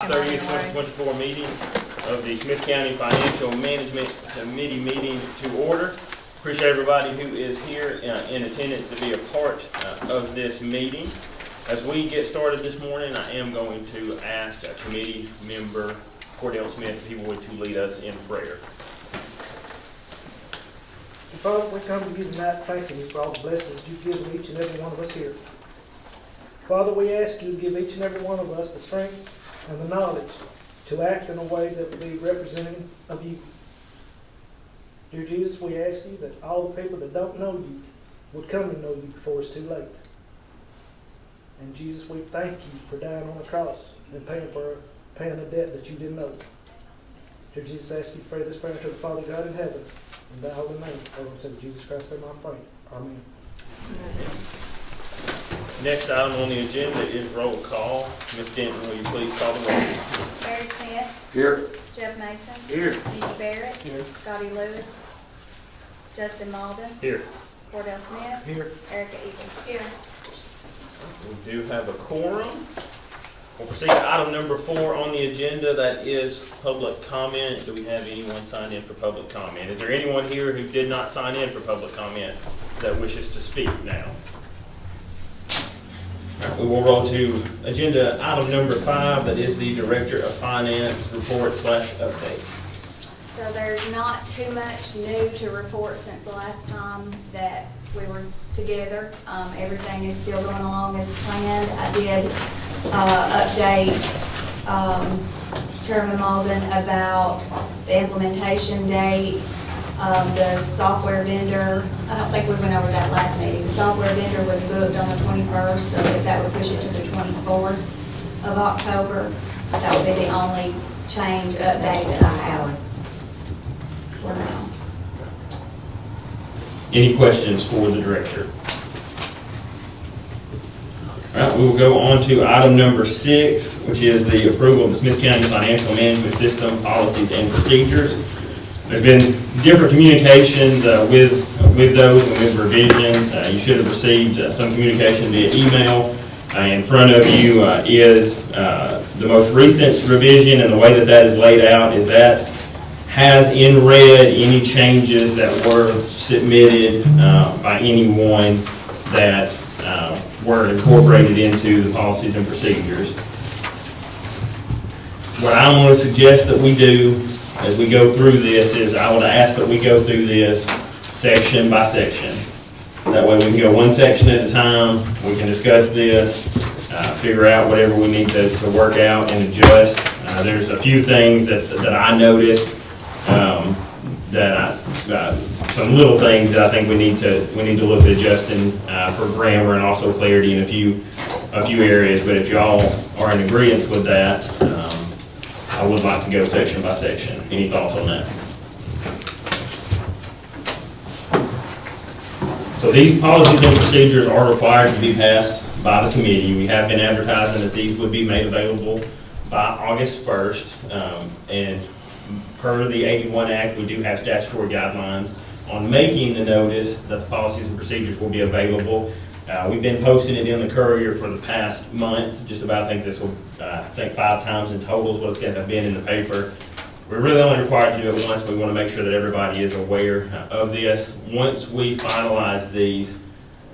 30th, 2024 meeting of the Smith County Financial Management Committee meeting to order. Appreciate everybody who is here in attendance to be a part of this meeting. As we get started this morning, I am going to ask committee member Cordell Smith if he would to lead us in prayer. Father, we come to you tonight thanking you for all the blessings you've given each and every one of us here. Father, we ask you to give each and every one of us the strength and the knowledge to act in a way that will be representative of you. Dear Jesus, we ask you that all the people that don't know you would come to know you before it's too late. And Jesus, we thank you for dying on the cross and paying a debt that you didn't owe. Dear Jesus, I ask you to pray this prayer to the Father God in heaven. In thy holy name, Lord, in Jesus Christ, I pray. Amen. Next item on the agenda is roll call. Ms. Denton, will you please call the roll? Barry Smith. Here. Jeff Mason. Here. Nikki Barrett. Here. Scotty Lewis. Justin Malden. Here. Cordell Smith. Here. Erica Eaton. Here. We do have a quorum. We'll proceed to item number 4 on the agenda, that is public comment. Do we have anyone signed in for public comment? Is there anyone here who did not sign in for public comment that wishes to speak now? All right, we will roll to agenda item number 5, that is the Director of Finance report / update. So there's not too much new to report since the last time that we were together. Everything is still going along as planned. I did update Chairman Malden about the implementation date. The software vendor, I don't think we went over that last meeting. The software vendor was booked on the 21st, so that would push it to the 24th of October. That would be the only change update that I have for now. Any questions for the Director? All right, we will go on to item number 6, which is the approval of the Smith County Financial Management System policies and procedures. There have been different communications with those and with revisions. You should have received some communication via email. In front of you is the most recent revision, and the way that that is laid out is that has in red any changes that were submitted by anyone that were incorporated into the policies and procedures. What I want to suggest that we do as we go through this is I would ask that we go through this section by section. That way we can go one section at a time, we can discuss this, figure out whatever we need to work out and adjust. There's a few things that I noticed, some little things that I think we need to look at adjusting for grammar and also clarity in a few areas. But if y'all are in agreement with that, I would like to go section by section. Any thoughts on that? So these policies and procedures are required to be passed by the committee. We have been advertising that these would be made available by August 1st. And per the 81 Act, we do have statutory guidelines on making the notice that the policies and procedures will be available. We've been posting it in the Courier for the past month, just about. I think this will, 5 times in total is what it's going to have been in the paper. We're really only required to do it once. We want to make sure that everybody is aware of this. Once we finalize these,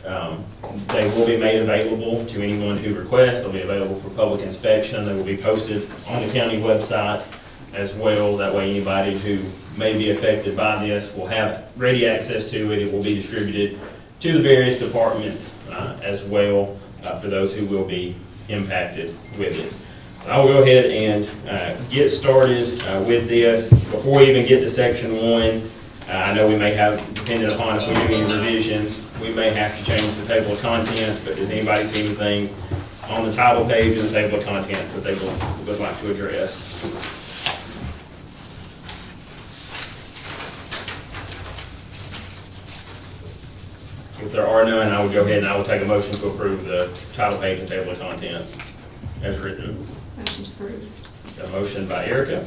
they will be made available to anyone who requests. They'll be available for public inspection. They will be posted on the county website as well. That way anybody who may be affected by this will have ready access to it. It will be distributed to the various departments as well for those who will be impacted with it. So I will go ahead and get started with this. Before we even get to section 1, I know we may have, depending upon if we do any revisions, we may have to change the table of contents, but does anybody see anything on the title page and the table of contents that they would like to address? If there are none, I would go ahead and I will take a motion to approve the title page and table of contents as written. Motion approved. A motion by Erica.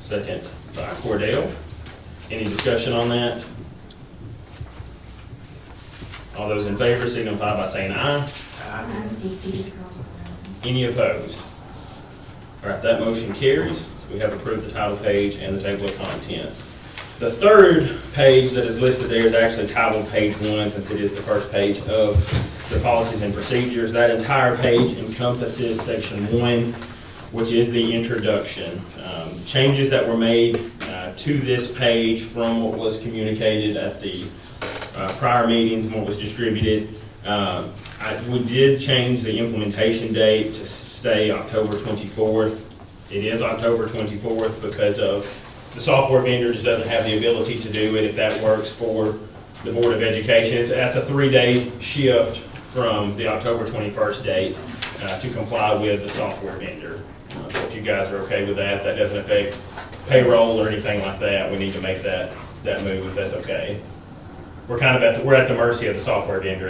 Second by Cordell. Any discussion on that? All those in favor signify by saying aye. Any opposed? All right, that motion carries. We have approved the title page and the table of contents. The third page that is listed there is actually titled page 1, since it is the first page of the policies and procedures. That entire page encompasses section 1, which is the introduction. Changes that were made to this page from what was communicated at the prior meetings and what was distributed. We did change the implementation date to stay October 24th. It is October 24th because of the software vendor just doesn't have the ability to do it if that works for the Board of Education. That's a 3-day shift from the October 21st date to comply with the software vendor. So if you guys are okay with that, that doesn't affect payroll or anything like that. We need to make that move if that's okay. We're kind of we're at the mercy of the software vendor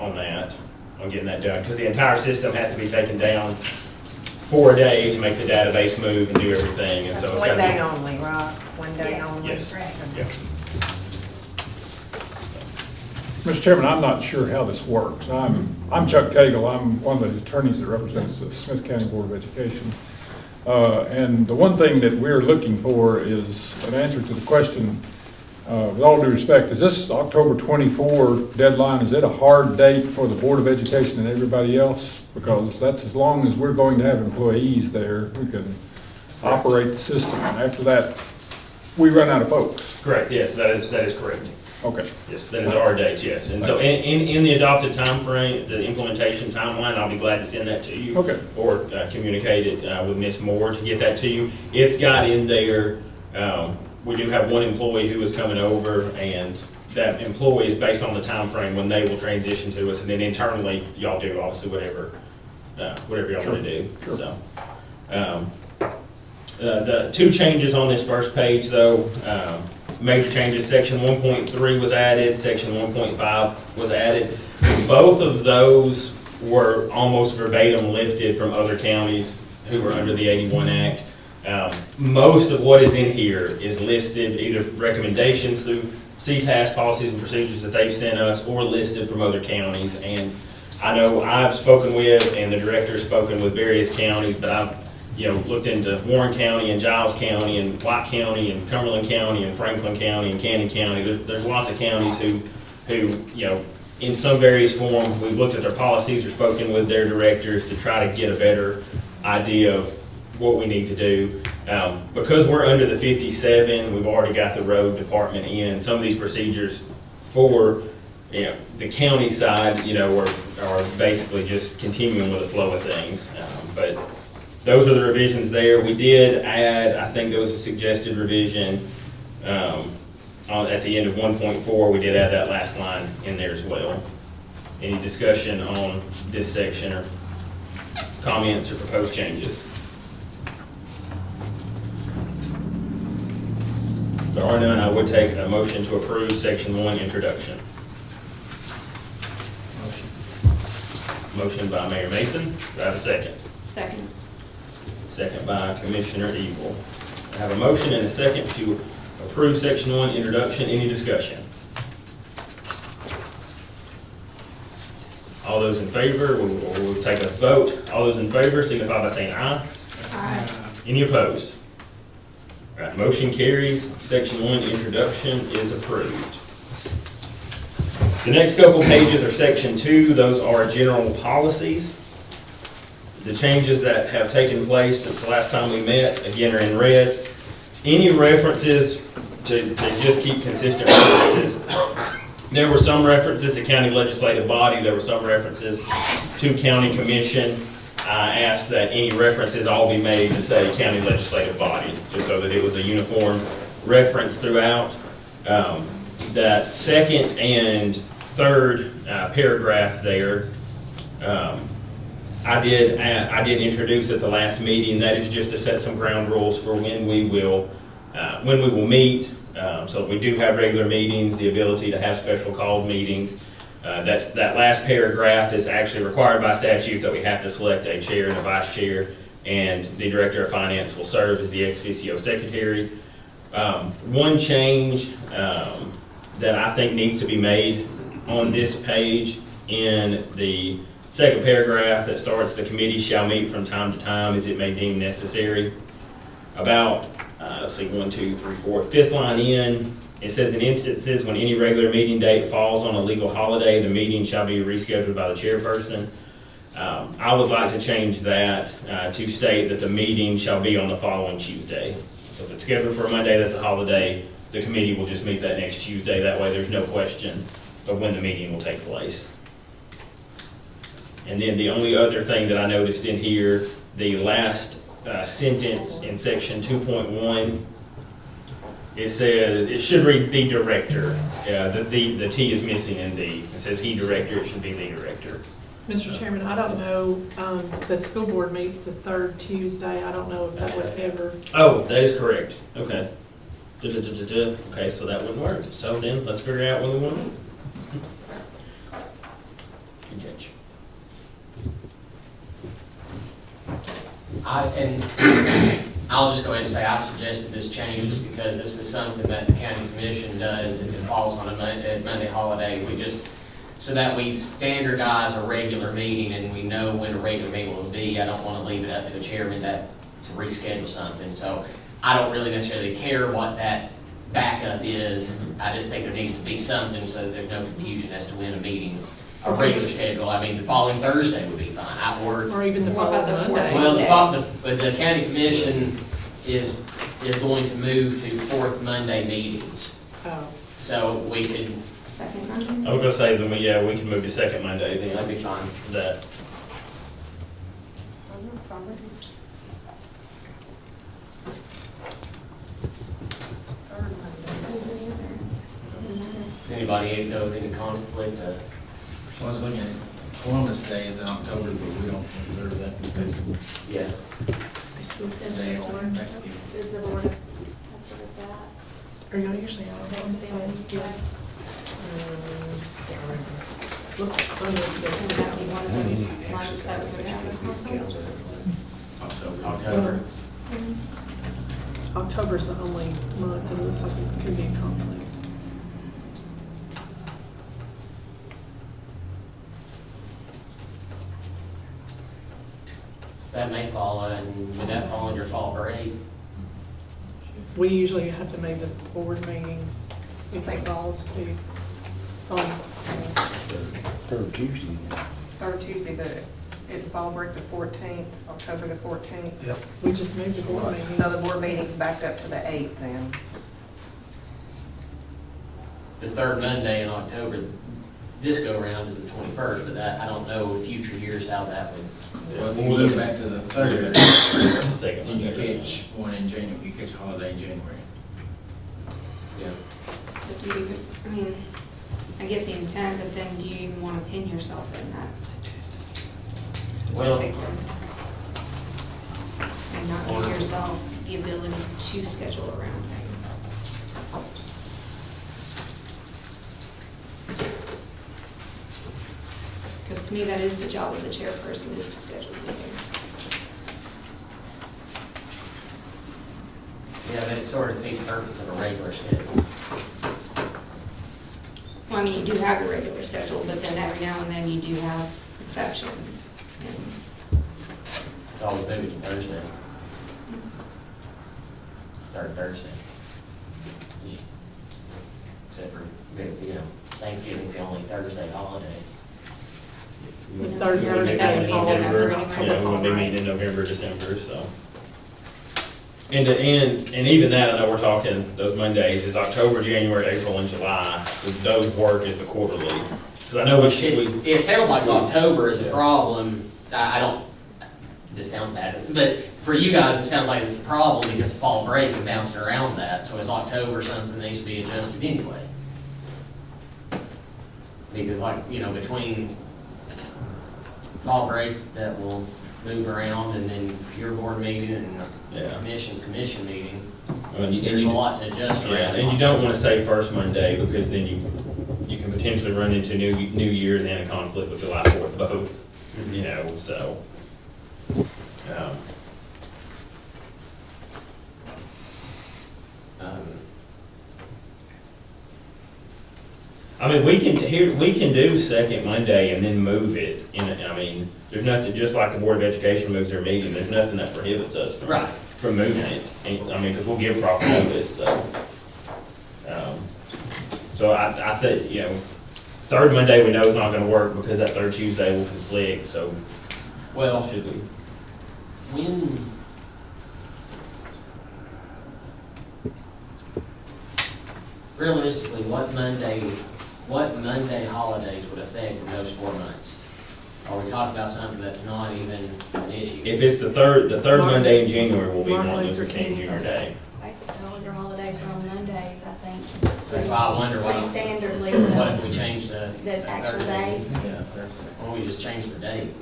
on getting that done, because the entire system has to be taken down for a day to make the database move and do everything, and so it's One got to day be. only, right? One day Yes. only? Yes. Correct. Yeah. Mr. Chairman, I'm not sure how this works. I'm Chuck Cagle. I'm one of the attorneys that represents the Smith County Board of Education. And the one thing that we're looking for is an answer to the question, with all due respect, is this October 24 deadline, is it a hard date for the Board of Education and everybody else? Because that's as long as we're going to have employees there, we can operate the system. And after that, we run out of folks. Correct, yes, that is correct. Okay. Yes, that is our date, yes. And so in the adopted timeframe, the implementation timeline, I'll be glad to send that to you. Okay. Or communicate it with Ms. Moore to get that to you. It's got in there, we do have one employee who is coming over, and that employee is based on the time frame when they will transition to us, and then internally, y'all do obviously whatever y'all want to do. Sure. So, the two changes on this first page, though, major changes, section 1.3 was added, section 1.5 was added. Both of those were almost verbatim lifted from other counties who were under the 81 Act. Most of what is in here is listed, either recommendations through CTAS policies and procedures that they've sent us, or listed from other counties. And I know I've spoken with, and the director's spoken with various counties, but I've looked into Warren County and Giles County and White County and Cumberland County and Franklin County and Cannon County. There's lots of counties who in some various form, we've looked at their policies or spoken with their directors to try to get a better idea of what we need to do. Because we're under the 57, we've already got the road department in. Some of these procedures for the county side, are basically just continuing with the flow of things. But those are the revisions there. We did add, I think there was a suggested revision at the end of 1.4. We did add that last line in there as well. Any discussion on this section or comments or proposed changes? If there are none, I would take a motion to approve section 1 introduction. Motion by Mayor Mason. Do I have a second? Second. Second by Commissioner Evil. I have a motion and a second to approve section 1 introduction. Any discussion? All those in favor, we'll take a vote. All those in favor signify by saying aye. Aye. Any opposed? All right, motion carries. Section 1 introduction is approved. The next couple pages are section 2. Those are general policies. The changes that have taken place since the last time we met, again, are in red. Any references to just keep consistent references. There were some references to county legislative body. There were some references to county commission. I asked that any references all be made to say county legislative body, just so that it was a uniform reference throughout. That second and third paragraph there, I did introduce at the last meeting. That is just to set some ground rules for when we will meet. So we do have regular meetings, the ability to have special called meetings. That last paragraph is actually required by statute that we have to select a chair and a vice chair, and the director of finance will serve as the ex officio secretary. One change that I think needs to be made on this page in the second paragraph that starts, the committee shall meet from time to time as it may deem necessary. About, let's see, 1, 2, 3, 4, fifth line in, it says in instances when any regular meeting date falls on a legal holiday, the meeting shall be rescheduled by the chairperson. I would like to change that to state that the meeting shall be on the following Tuesday. So if it's scheduled for a Monday, that's a holiday, the committee will just meet that next Tuesday. That way there's no question of when the meeting will take place. And then the only other thing that I noticed in here, the last sentence in section 2.1, it says, it should read the director. The T is missing in the, it says he director, it should be the director. Mr. Chairman, I don't know, the school board meets the third Tuesday. I don't know if that would ever, Oh, that is correct. Okay. Okay, so that wouldn't work. So then, let's figure out when we want to meet. Good catch. I'll just go ahead and say I suggested this change just because this is something that the county commission does. If it falls on a Monday holiday, so that we standardize a regular meeting and we know when a regular meeting will be. I don't want to leave it up to the chairman to reschedule something. So I don't really necessarily care what that backup is. I just think there needs to be something so that there's no confusion as to when a meeting, a regular schedule. I mean, the following Thursday would be fine. or even the What about following the fourth? Monday. Well, the county commission is going to move to fourth Monday meetings. Oh, So we could, Second Monday? I was gonna say, then we can move to second Monday then. that'd be fine. That, Anybody know of any conflict? I was looking at Columbus Day is in October, but we don't observe that because Yeah. they are Mexican. Does the board observe that? are y'all usually out on this one? Yes. Looks under Would this. that be one of the months that we would have a conflict? October. October's the only month that looks like it could be a conflict. That may fall, and would that fall in your fall break? We usually have to make the board meeting if it falls to, Third Tuesday, but it's fall break the 14th, October the 14th. we just moved the board meeting. So the board meeting's backed up to the 8th then. The third Monday in October, this go around is the 21st, but that, I don't know future years how that would. Well, if you look back to the third, second then you Monday. catch one in January, you catch a holiday in January. Yeah. So do you, I mean, I get the intent, but then do you even want to pin yourself in that Well- specifically? And not give yourself the ability to schedule around things? Because to me, that is the job of the chairperson, is to schedule meetings. Yeah, but it sort of defeats the purpose of a regular schedule. Well, I mean, you do have your regular schedule, but then every now and then you do have exceptions. And It's always moved to Thursday. Third Thursday. Except for, you know, Thanksgiving's the only Thursday holiday. The third Your Thursday Thursday falls would be under November. October. Yeah, we won't be meeting in November, December, so. And even that, I know we're talking, those Mondays, is October, January, April, and July. Those work as the quarterly. Because I know we should, It sounds like October is a problem. I don't, this sounds bad, but for you guys, it sounds like it's a problem because of fall break and bouncing around that. So is October something that needs to be adjusted anyway? Because like, you know, between fall break that will move around and then your board meeting and Yeah. commission meeting, and there's a you, lot to adjust around. yeah, and you don't want to say first Monday, because then you can potentially run into New Year's and a conflict with July 4th both, you know, so. Um, I mean, we can do second Monday and then move it in a mean, there's nothing, just like the Board of Education moves their meeting, there's nothing that prohibits us from, Right. from moving it. And, I mean, because we'll give proper notice, so. So I think, you know, third Monday we know is not gonna work because that third Tuesday will conflict, so Well, should we? when, realistically, what Monday holidays would affect in those 4 months? Are we talking about something that's not even an issue? If it's the third Martin- Monday in January will be Martin Martin Luther Luther King King. Jr. Day. Basically, all your holidays are on Mondays, I think. That's why I wonder Pretty why, standardly, what if so we change the the actual Thursday? day. Yeah, Thursday. Why don't we just change the date,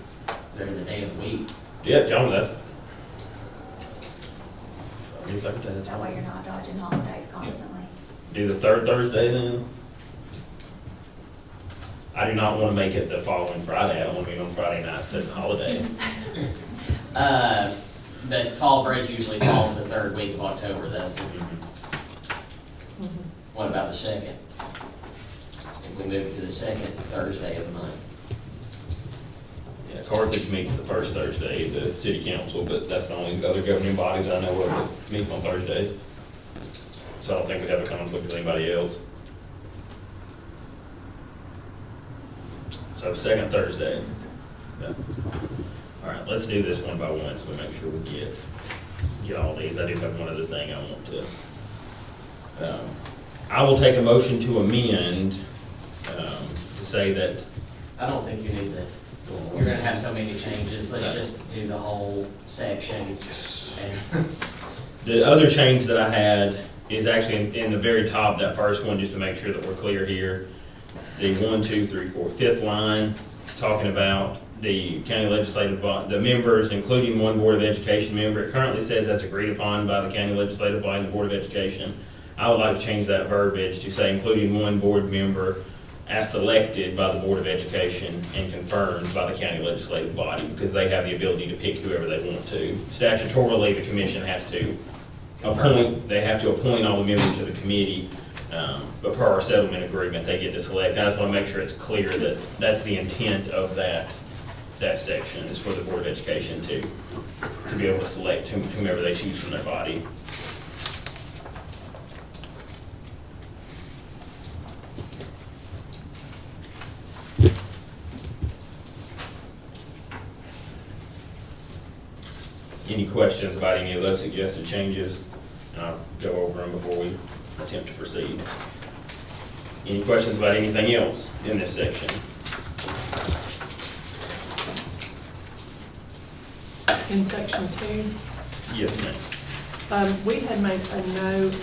or the day of the week? Yeah, John, that's. Your Thursday, that's That way fine. you're not dodging holidays constantly. Do the third Thursday then? I do not want to make it the following Friday. I don't want to be on Friday nights, that's a holiday. The fall break usually falls the third week of October, doesn't it? What about the second? If we move to the second Thursday of the month? Yeah, Carthage meets the first Thursday, the city council, but that's the only other governing bodies I know of that meets on Thursdays. So I don't think we have a conflict with anybody else. So second Thursday. Yeah. All right, let's do this one by one so we make sure we get all these. I do have one other thing I want to. I will take a motion to amend, to say that. I don't think you need to, you're gonna have so many changes, let's just do the whole section. And The other change that I had is actually in the very top, that first one, just to make sure that we're clear here. The 1, 2, 3, 4, fifth line, talking about the county legislative, the members, including one Board of Education member. It currently says that's agreed upon by the county legislative body and the Board of Education. I would like to change that verbiage to say including one board member as selected by the Board of Education and confirmed by the county legislative body, because they have the ability to pick whoever they want to. Statutorily, the commission has to appoint all the members of the committee, but per our settlement agreement, they get to select. I just want to make sure it's clear that that's the intent of that section, is for the Board of Education to be able to select whomever they choose from their body. Any questions about any of those suggested changes? And I'll go over them before we attempt to proceed. Any questions about anything else in this section? In section 2, Yes, ma'am. we had made a note,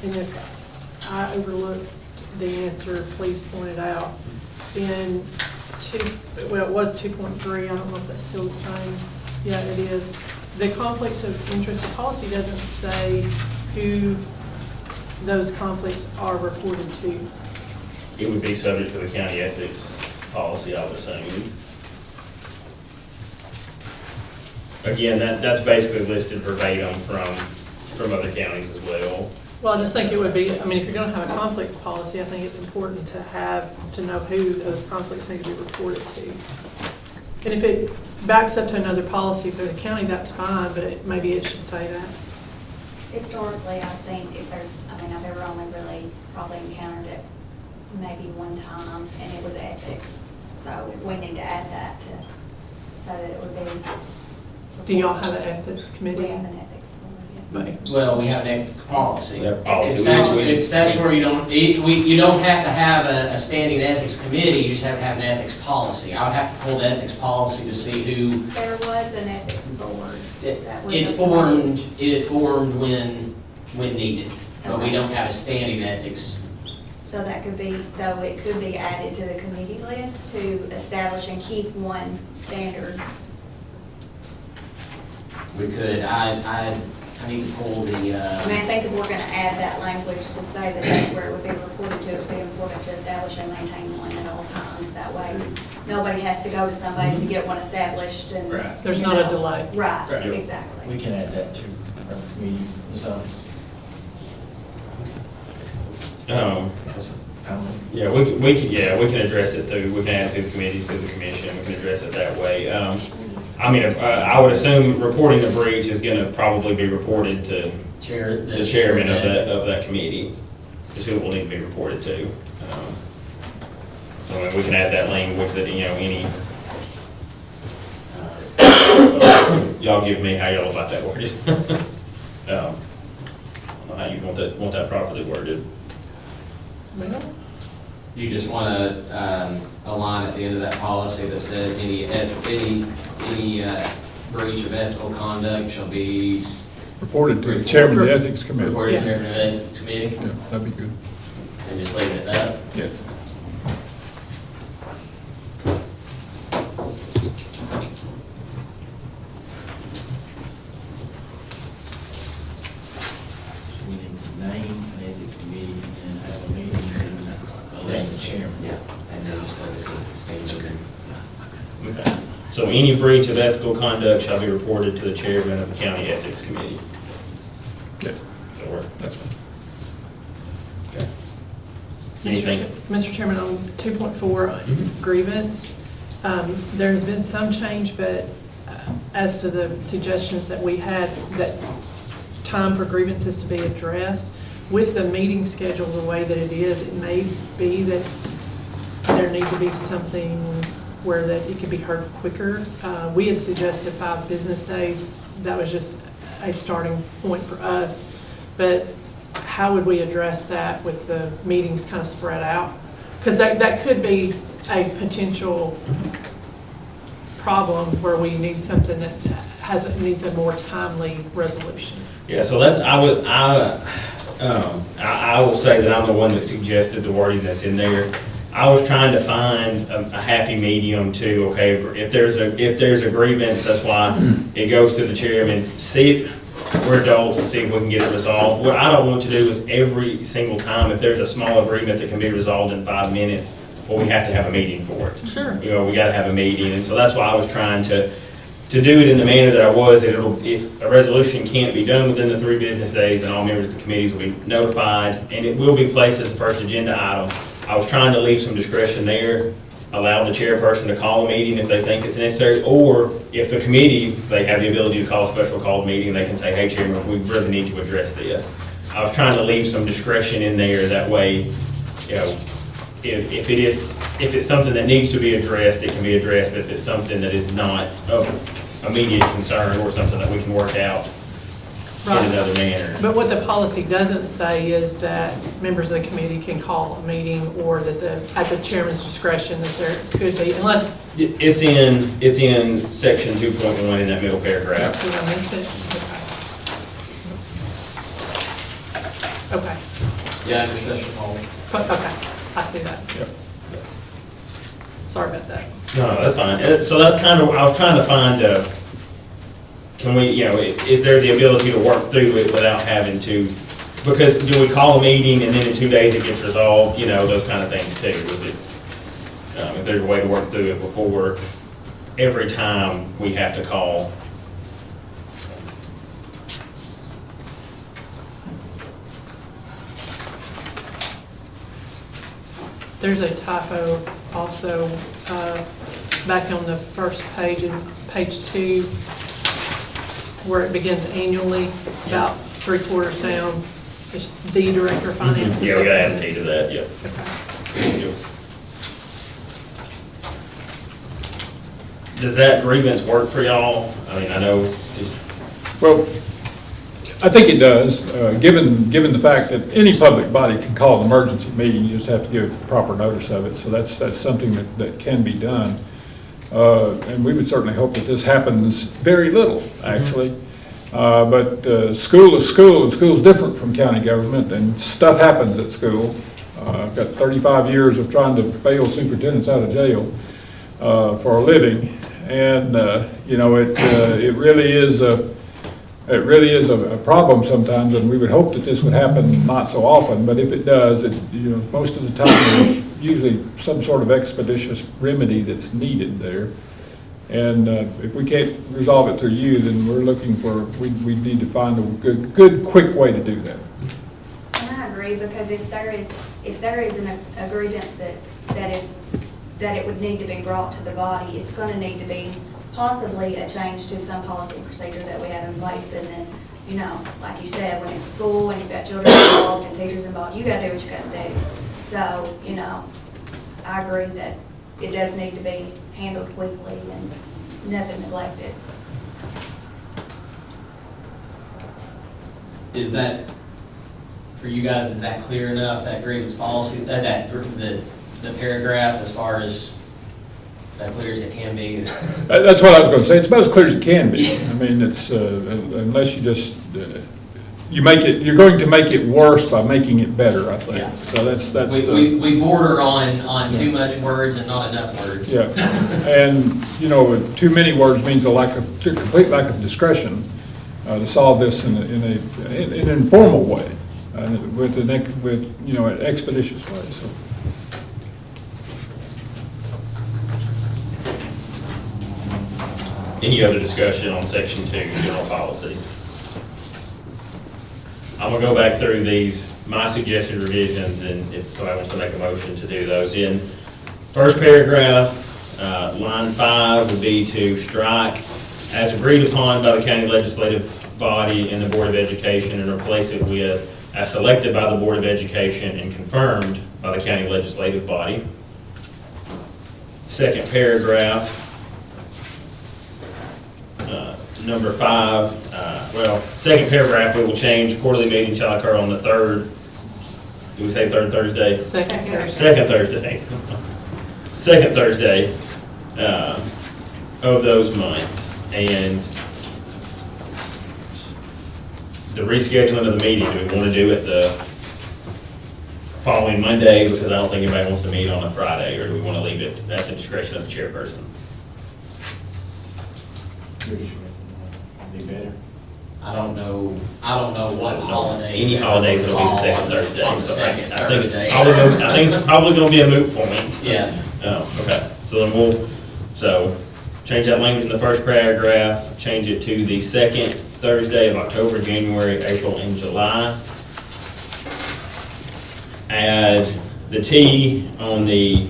and if I overlooked the answer, please point it out. In it was 2.3, I don't know if that's still the same. Yeah, it is. The conflicts of interest, the policy doesn't say who those conflicts are reported to. It would be subject to the county ethics policy, I would assume. Again, that's basically listed verbatim from other counties as well. Well, I just think it would be, I mean, if you're gonna have a conflicts policy, I think it's important to know who those conflicts need to be reported to. And if it backs up to another policy for the county, that's fine, but maybe it should say that. Historically, I've seen if there's, I mean, I've ever only really probably encountered it maybe one time, and it was ethics. So we need to add that to, so that it would be. Do y'all have an ethics We committee? have an ethics board. But Well, we have an ethics policy. We have a policy. It's where you don't have to have a standing ethics committee, you just have to have an ethics policy. I would have to pull the ethics policy to see who, There was an ethics board. that was it is formed when needed, but we don't have a standing ethics. So that could be, though it could be added to the committee list to establish and keep one standard. We could, I need to pull the, I mean, I think if we're gonna add that language to say that that's where it would be reported to, it would be important to establish and maintain one at all times. That way, nobody has to go to somebody to get one established and. Right. there's you not a know. delay. Right, Right. exactly. We can add that to our committee, so. comment? Yeah, we can address it through, we can add it to the committee, to the commission, we can address it that way. I mean, I would assume reporting the breach is gonna probably be reported to the chairman of that committee, is who it will need to be reported to. So I mean, we can add that language that, you know, any, y'all give me how y'all about that worded. I don't know how you want that properly worded. You just want to a line at the end of that policy that says any breach of ethical conduct shall be Reported to the chairman of the ethics committee. reported to the chairman of the ethics committee, Yeah, that'd be good. and just leave it at that. Yeah. We need to name an ethics committee and have a meeting and elect the chairman. Yeah, and then just let it stays open. Okay. So any breach of ethical conduct shall be reported to the chairman of the county ethics committee. Yeah, Does that work? that's fine. Okay. Anything? Mr. Chairman, on 2.4 grievance, there's been some change, but as to the suggestions that we had, that time for grievances to be addressed, with the meeting schedule the way that it is, it may be that there need to be something where that it could be heard quicker. We had suggested 5 business days. That was just a starting point for us. But how would we address that with the meetings kind of spread out? Because that could be a potential problem where we need something that needs a more timely resolution. Yeah, so that's, I will say that I'm the one that suggested the wording that's in there. I was trying to find a happy medium too, okay, if there's a grievance, that's why it goes to the chairman, see it, we're adults, and see if we can get it resolved. What I don't want to do is every single time, if there's a small agreement that can be resolved in 5 minutes, well, we have to have a meeting for it. Sure. You know, we gotta have a meeting, and so that's why I was trying to do it in the manner that I was, that if a resolution can't be done within the 3 business days, then all members of the committees will be notified, and it will be placed as the first agenda item. I was trying to leave some discretion there, allow the chairperson to call a meeting if they think it's necessary, or if the committee, they have the ability to call a special called meeting, they can say, hey, Chairman, we really need to address this. I was trying to leave some discretion in there, that way, you know, if it's something that needs to be addressed, it can be addressed, but if it's something that is not of immediate concern or something that we can work out in another manner. But what the policy doesn't say is that members of the committee can call a meeting, or that at the chairman's discretion that there could be, unless. It's in section 2.1 in that middle paragraph. Did I miss it? Okay. Yeah, for special call. Okay, I see that. Yep. Sorry about that. No, that's fine. So that's kind of, I was trying to find, can we, you know, is there the ability to work through it without having to, because do we call a meeting and then in 2 days it gets resolved, you know, those kind of things too. If there's a way to work through it before every time we have to call. There's a typo also back on the first page, in page 2, where it begins annually, about 3/4 down. It's the Director of Finance. Yeah, we gotta add T to that, yeah. Okay. Does that grievance work for y'all? I mean, I know, Well, I think it does, given the fact that any public body can call an emergency meeting, you just have to give proper notice of it, so that's something that can be done. And we would certainly hope that this happens very little, actually. But school is school, and school's different from county government, and stuff happens at school. I've got 35 years of trying to bail superintendents out of jail for a living, and you know, it really is a problem sometimes, and we would hope that this would happen not so often, but if it does, you know, most of the time there's usually some sort of expeditious remedy that's needed there. And if we can't resolve it through you, then we're looking for, we need to find a good, quick way to do that. And I agree, because if there is if there is a grievance that it would need to be brought to the body, it's gonna need to be possibly a change to some policy and procedure that we have in place, and then, you know, like you said, when it's school and you've got children involved and teachers involved, you gotta do what you gotta do. So, you know, I agree that it does need to be handled quickly and nothing neglected. Is that, for you guys, is that clear enough, that grievance policy, the paragraph as far as clear as it can be? That's what I was gonna say, it's about as clear as it can be. I mean, it's, unless you just, you're going to make it worse by making it better, I think. Yeah. So that's the. We border on too much words and not enough words. Yeah, and, you know, too many words means complete lack of discretion to solve this in an informal way, with, you know, an expeditious way, so. Any other discussion on section 2, general policies? I'm gonna go back through these, my suggested revisions, and if somebody wants to make a motion to do those. In first paragraph, line 5 would be to strike as agreed upon by the county legislative body and the Board of Education, and replace it with as selected by the Board of Education and confirmed by the county legislative body. Second paragraph, number 5, second paragraph, we will change quarterly meeting shall occur on the third, do we say third Thursday? Second Thursday. Second Thursday. Second Thursday of those months. And the rescheduling of the meeting, do we want to do it the following Monday? Because I don't think anybody wants to meet on a Friday, or do we want to leave it at the discretion of the chairperson? Be better. I don't know what holiday. Any holiday that'll be the second fall Thursday. on the So second I think Thursday. it's probably gonna be a moot point. Yeah, Oh, okay. So then so change that language in the first paragraph, change it to the second Thursday of October, January, April, and July. Add the T on the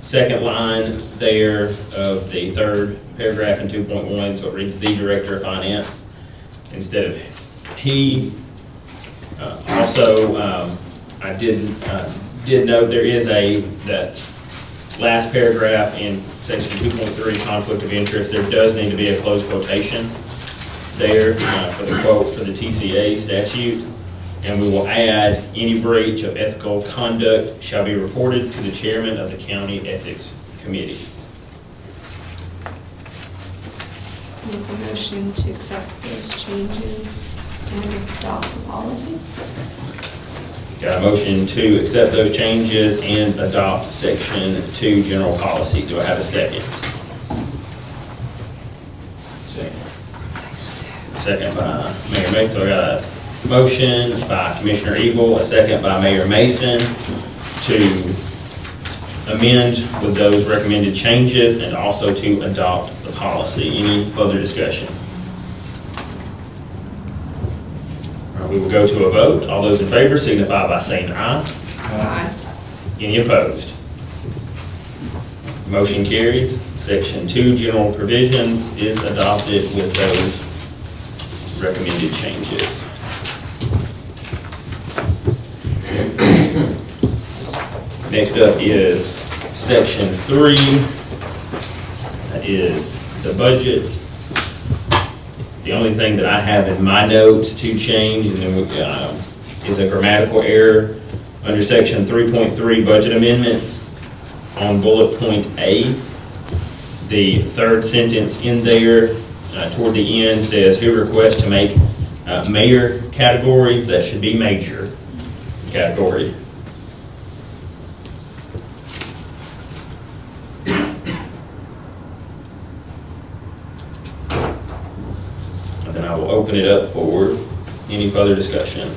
second line there of the third paragraph in 2.1, so it reads the Director of Finance instead of he. Also, I did note there is that last paragraph in section 2.3, conflict of interest, there does need to be a closed quotation there for the quote for the TCA statute. And we will add, any breach of ethical conduct shall be reported to the chairman of the county ethics committee. Make a motion to accept those changes and adopt the policy. Got a motion to accept those changes and adopt section 2 general policies. Do I have a second? Second by Mayor Mason. So I got a motion by Commissioner Evil, a second by Mayor Mason to amend with those recommended changes and also to adopt the policy. Any further discussion? All right, we will go to a vote. All those in favor signify by saying aye. Aye. Any opposed? Motion carries. Section 2, general provisions is adopted with those recommended changes. Next up is section 3. That is the budget. The only thing that I have in my notes to change and then, is a grammatical error under section 3.3 budget amendments on bullet point A. The third sentence in there toward the end says who requests to make mayor category. That should be major category. And then I will open it up for any further discussion.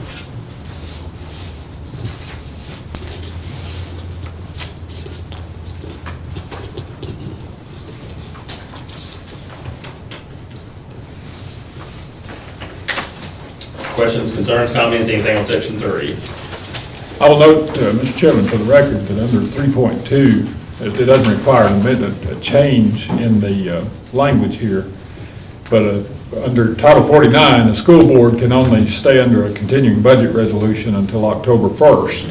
Questions, concerns, comments, anything on section 3? I will note, Mr. Chairman, for the record, that under 3.2, it doesn't require a change in the language here, but under Title 49, the school board can only stay under a continuing budget resolution until October 1st.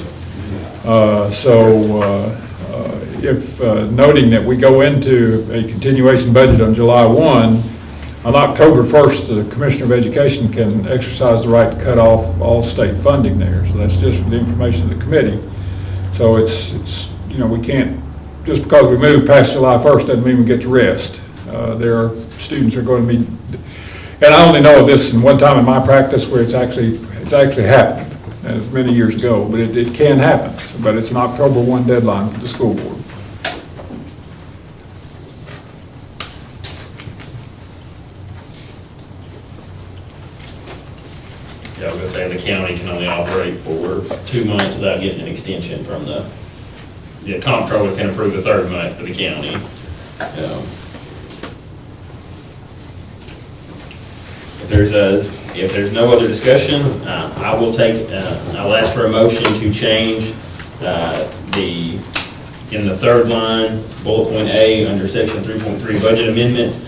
If noting that we go into a continuation budget on July 1, on October 1st, the Commissioner of Education can exercise the right to cut off all state funding there. So that's just for the information of the committee. So it's we can't, just because we move past July 1st doesn't mean we get to rest. There are students are going to be, and I only know of this in one time in my practice where it's actually happened, many years ago, but it can happen. But it's an October 1 deadline for the school board. Yeah, I was gonna say, the county can only operate for 2 months without getting an extension from the comptroller can approve the 3rd month for the county. If there's no other discussion, I'll ask for a motion to change in the 3rd line, bullet point A, under section 3.3 budget amendments,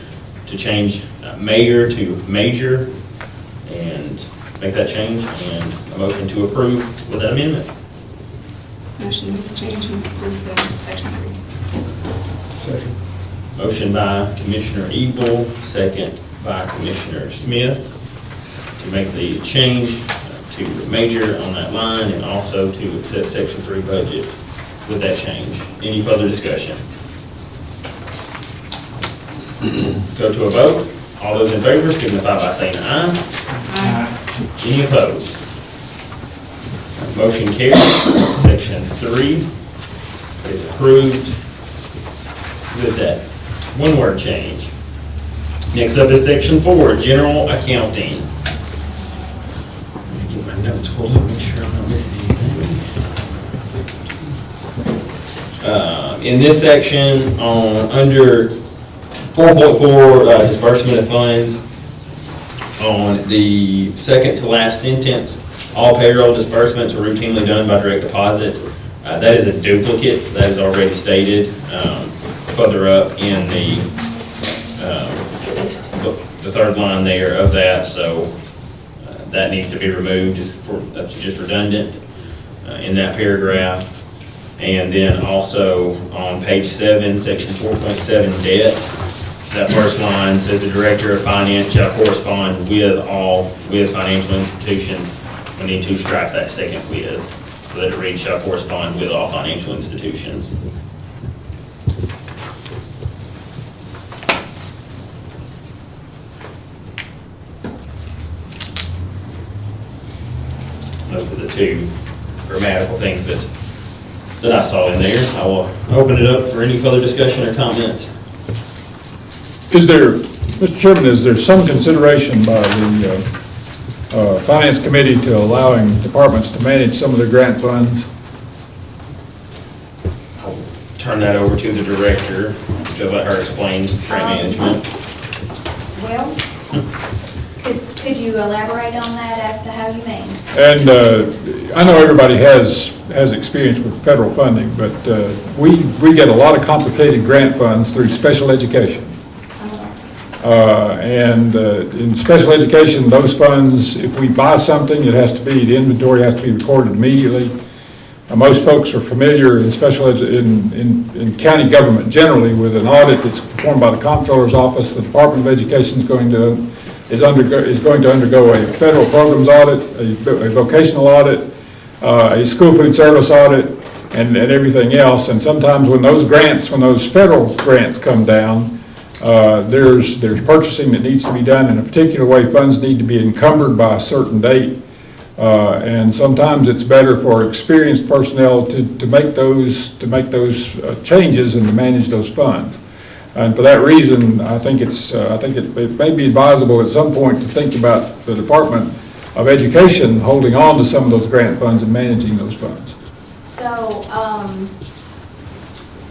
to change mayor to major, and make that change, and a motion to approve with that amendment. Motion to change and approve the section 3. Second. Motion by Commissioner Ebel, second by Commissioner Smith, to make the change to major on that line, and also to accept section 3 budget with that change. Any further discussion? Go to a vote. All those in favor signify by saying aye. Aye. Any opposed? Motion carries. Section 3 is approved with that one-word change. Next up is section 4, general accounting. Let me get my notes pulled up, make sure I'm not missing anything. In this section, under 4.4, disbursement of funds, on the second to last sentence, all payroll disbursements are routinely done by direct deposit. That is a duplicate, that is already stated further up in the 3rd line there of that, so that needs to be removed, that's just redundant in that paragraph. And then also on page 7, section 4.7, debt, that first line says the director of finance shall correspond with financial institutions. We need to strike that second with, so that it reads shall correspond with all financial institutions. Those are the 2 grammatical things that I saw in there. I will open it up for any further discussion or comment. Mr. Chairman, is there some consideration by the Finance Committee to allowing departments to manage some of their grant funds? I'll turn that over to the director to let her explain grant management. Well, could you elaborate on that as to how you mean? And I know everybody has experience with federal funding, but we get a lot of complicated grant funds through special education. In special education, those funds, if we buy something, the inventory has to be recorded immediately. Most folks are familiar in in county government generally with an audit that's performed by the Comptroller's Office. The Department of Education is going to undergo a federal programs audit, a vocational audit, a school food service audit, and everything else. And sometimes when those federal grants come down, there's purchasing that needs to be done in a particular way. Funds need to be encumbered by a certain date. And sometimes it's better for experienced personnel to make those changes and to manage those funds. And for that reason, I think it may be advisable at some point to think about the Department of Education holding on to some of those grant funds and managing those funds. So,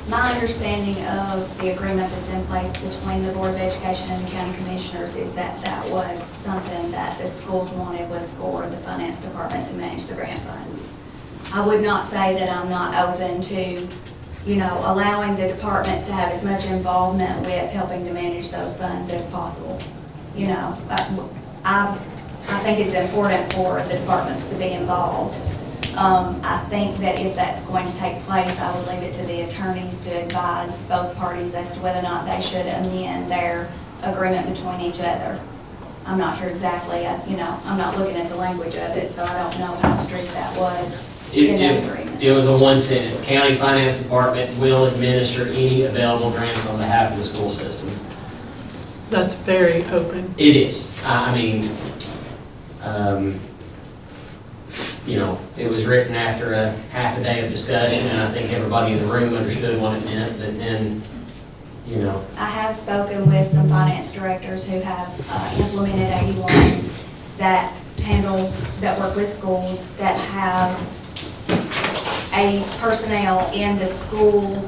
my understanding of the agreement that's in place between the Board of Education and the County Commissioners is that that was something that the schools wanted, was for the Finance Department to manage the grant funds. I would not say that I'm not open to, you know, allowing the departments to have as much involvement with helping to manage those funds as possible. You know, I think it's important for the departments to be involved. I think that if that's going to take place, I would leave it to the attorneys to advise both parties as to whether or not they should amend their agreement between each other. I'm not sure exactly, you know, I'm not looking at the language of it, so I don't know how strict that was in that agreement. It was a one sentence, county finance department will administer any available grants on behalf of the school system. That's very open. It is, I mean, you know, it was written after a half a day of discussion, and I think everybody in the room understood what it meant, but then, you know. I have spoken with some finance directors who have implemented 81 that work with schools that have a personnel in the school's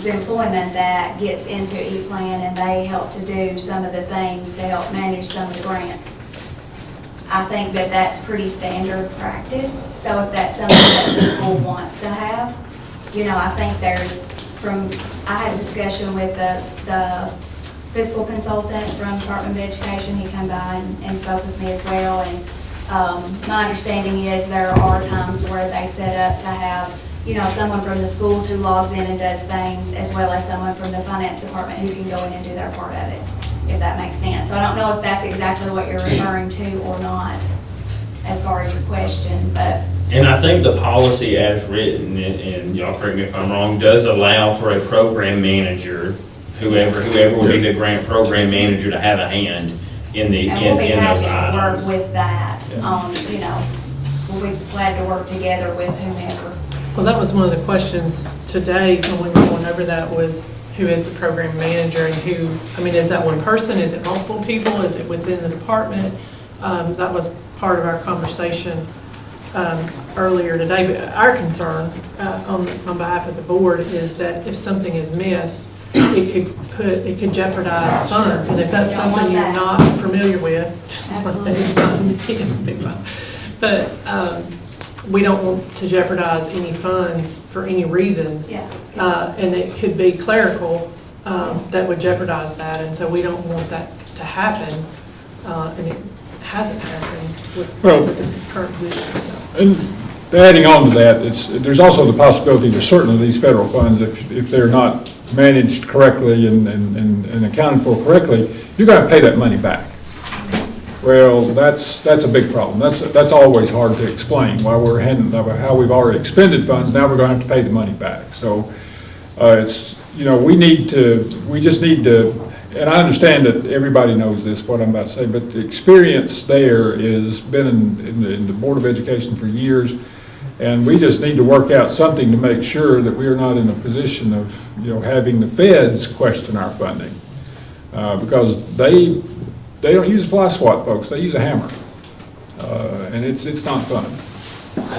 employment that gets into E-Plan, and they help to do some of the things to help manage some of the grants. I think that that's pretty standard practice, so if that's something that the school wants to have, you know, I think I had a discussion with the fiscal consultant from Department of Education. He came by and spoke with me as well, and my understanding is there are times where they set up to have, you know, someone from the schools who logs in and does things, as well as someone from the finance department who can go in and do their part of it, if that makes sense. So I don't know if that's exactly what you're referring to or not, as far as your question, but. And I think the policy as written, and y'all correct me if I'm wrong, does allow for a program manager, whoever would be the grant program manager, to have a hand in the, And we'll be in those happy to items. work with that, Yeah. you know, we'll be glad to work together with whomever. Well, that was one of the questions today when we were going over that, was who is the program manager and who, I mean, is that one person? Is it multiple people? Is it within the department? That was part of our conversation earlier today. But our concern on behalf of the board is that if something is missed, it could jeopardize funds. And if that's We don't something want you're that. not familiar with, just like that, but we don't want to jeopardize any funds for any reason. Yeah. And it could be clerical that would jeopardize that, and so we don't want that to happen. And it hasn't happened with the current position, so. And adding on to that, there's also the possibility that certainly these federal funds, if they're not managed correctly and accounted for correctly, you're going to pay that money back. Well, that's a big problem. That's always hard to explain why how we've already expended funds, now we're going to have to pay the money back. So it's, you know, we just need to, and I understand that everybody knows this, what I'm about to say, but the experience there has been in the Board of Education for years, and we just need to work out something to make sure that we are not in a position of, you know, having the feds question our funding, because they don't use a fly swat, folks. They use a hammer, and it's not fun.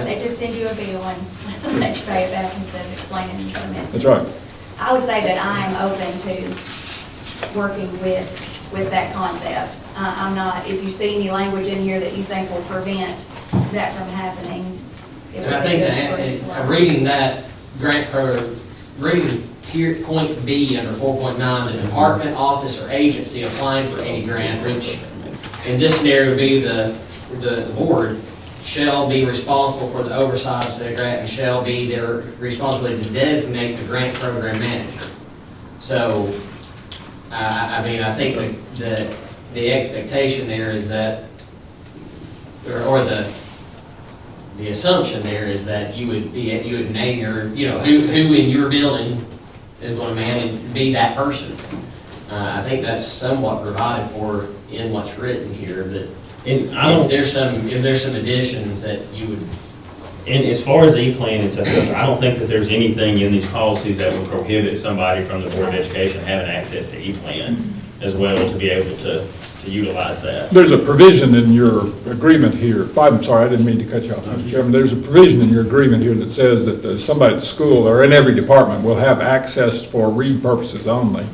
They just send you a bill and let you pay it back instead of explaining in some instances. That's right. I would say that I am open to working with that concept. I'm not, if you see any language in here that you think will prevent that from happening, it would And I be think good for you to that, learn. reading that grant program, reading here, point B under 4.9, the department, office, or agency applying for any grant, which in this scenario would be the board, shall be responsible for the oversight of said grant and shall be their responsibility to designate the grant program manager. So, I mean, I think the expectation there is that, or the assumption there is that you would name your, you know, who in your building is going to be that person. I think that's somewhat provided for in what's written here, but And I don't, if there's some additions that you would. and as far as E-Plan and stuff goes, I don't think that there's anything in these policies that would prohibit somebody from the Board of Education having access to E-Plan as well to be able to utilize that. There's a provision in your agreement here. I'm sorry, I didn't mean to cut you off, Mr. Chairman. There's a provision in your agreement here that says that somebody at the school or in every department will have access for read purposes only.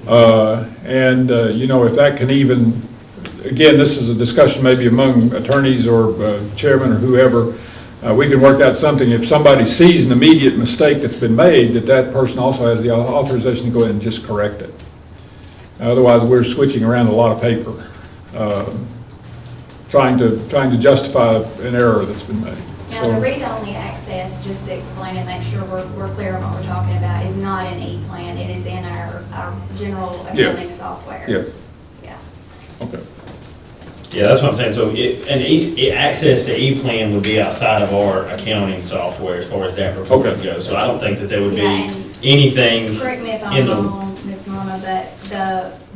You know, if that can even, again, this is a discussion maybe among attorneys or chairman or whoever, we can work out something, if somebody sees an immediate mistake that's been made, that person also has the authorization to go ahead and just correct it. Otherwise, we're switching around a lot of paper, trying to justify an error that's been made. Now, the read-only access, just to explain and make sure we're clear on what we're talking about, is not an E-plan. It is in our general accounting software. Yeah, Yeah. okay. Yeah, that's what I'm saying. So access to E-plan would be outside of our accounting software as far as that reporting Okay. goes. So I don't think that there would be Yeah, and anything correct me if in I'm the. wrong, Ms. Mama, but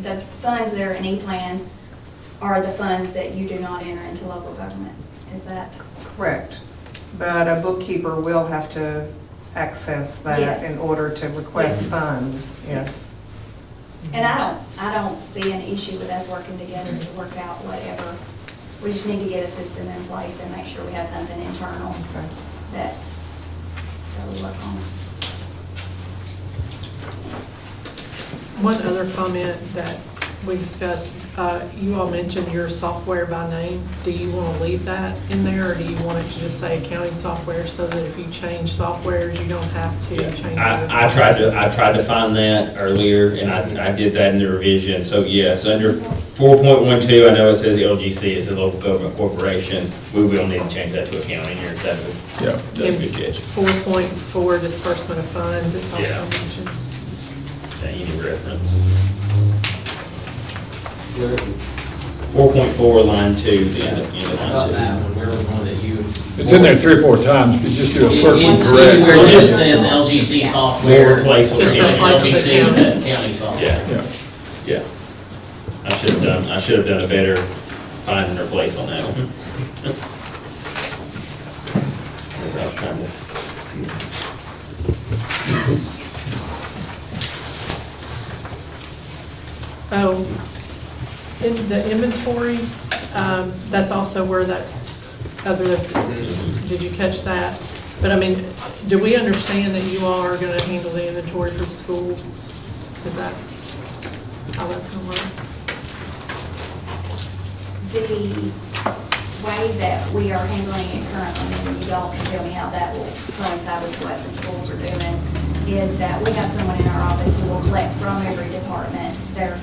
the funds that are in E-plan are the funds that you do not enter into local government. Is that? Correct. But a bookkeeper will have to access that Yes. in order to request Yes. funds, yes. And I don't see an issue with us working together to work out whatever. We just need to get a system in place and make sure we have something internal Okay. that we work on. One other comment that we discussed, you all mentioned your software by name. Do you want to leave that in there, or do you want it to just say accounting software so that if you change softwares, you don't have to change? I tried to find that earlier, and I did that in the revision. So yes, under 4.12, I know it says LGC is a local government corporation. We will need to change that to accounting here. That's Yeah. a good catch. 4.4 disbursement of funds, it's also Yeah. mentioned. Any reference. 4.4, line 2, the end of About line that 2. one, where was one that you? It's in there 3 or 4 times, but just do a search and Where it correct. just says LGC software. We'll replace with Just accounting. replace with LGC with accounting. the accounting software. Yeah, Yeah. yeah. I should have done a better find and replace on that one. I was trying to see. Oh, in the inventory, that's also where that other, did you catch that? But I mean, do we understand that you all are gonna handle the inventory for the schools? Is that how that's gonna work? The way that we are handling it currently, and you all can tell me how that will coincide with what the schools are doing, is that we have someone in our office who will collect from every department their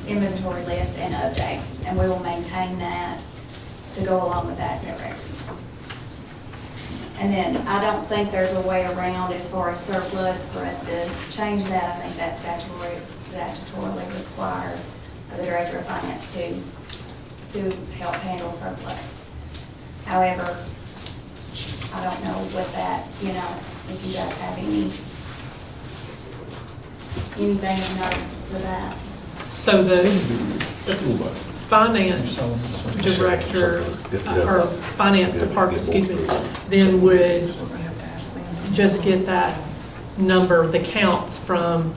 inventory list and updates, and we will maintain that to go along with asset records. And then I don't think there's a way around as far as surplus for us to change that. I think that's statutorily required of the Director of Finance to help handle surplus. However, I don't know what that, if you guys have anything to know for that. So the finance director, or finance department, excuse me, then would We're gonna have to ask them. just get that number, the counts from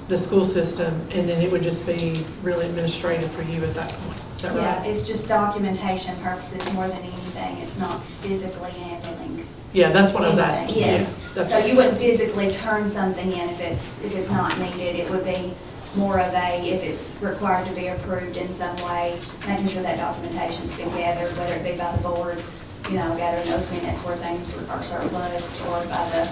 the school system, and then it would just be really administrative for you at that point. Is that Yeah, right? it's just documentation purposes more than anything. It's not physically handling. Yeah, that's what I was anything. asking. Yes. Yeah, that's So what- you wouldn't physically turn something in if it's not needed. It would be more of a, if it's required to be approved in some way, making sure that documentation's been gathered, whether it be by the board, gathering those minutes where things are surplus, or by the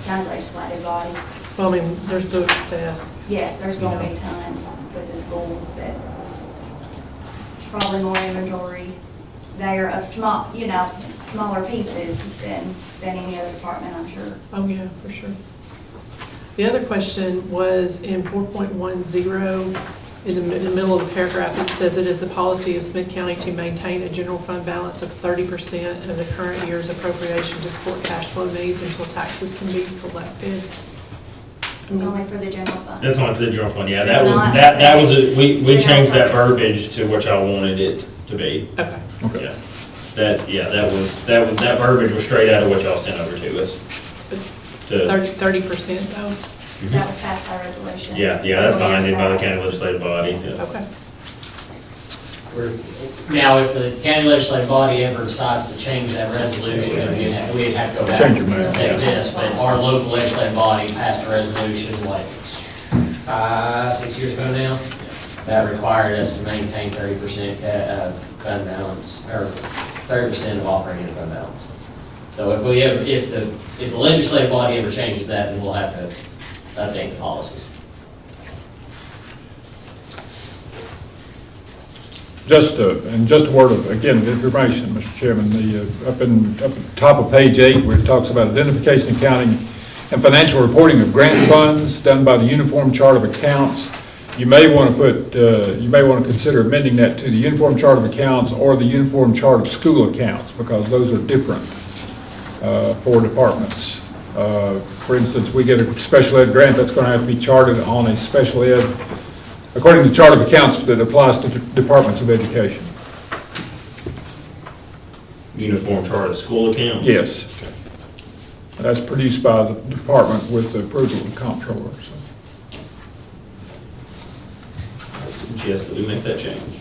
county legislative body. Well, I mean, there's books, desks. Yes, there's going to be tons with the schools that probably more inventory. They are of smaller pieces than any other department, I'm sure. Oh, yeah, for sure. The other question was in 4.10, in the middle of the paragraph, it says it is the policy of Smith County to maintain a general fund balance of 30% of the current year's appropriation to support cash flow needs until taxes can be collected. It's only for the general fund. That's only for the general fund, yeah, It's that was, not that was, we general changed that purpose. verbiage to what y'all wanted it to be. Okay. Okay. Yeah, that verbiage was straight out of what y'all sent over to us. To, 30% though? That was passed by resolution. yeah, that's several years binding by the back. county legislative body. yeah. Okay. Now, if the county legislative body ever decides to change that resolution, we'd have to go back. Change your mind. and take this, but our local legislative body passed a resolution, 5, 6 years ago now, that required us to maintain 30% fund balance, or 30% of operating fund balance. So if the legislative body ever changes that, then we'll have to update the policies. Just a word of, again, information, Mr. Chairman, up at the top of page 8, where it talks about identification, accounting, and financial reporting of grant funds done by the Uniform Chart of Accounts. You may want to consider amending that to the Uniform Chart of Accounts or the Uniform Chart of School Accounts, because those are different for departments. For instance, we get a special ed grant, that's going to have to be charted on a special ed, according to the Chart of Accounts that applies to departments of education. Uniform chart of school accounts? Yes. That's produced by the department with the approval of the comptroller. So. I would suggest that we make that change.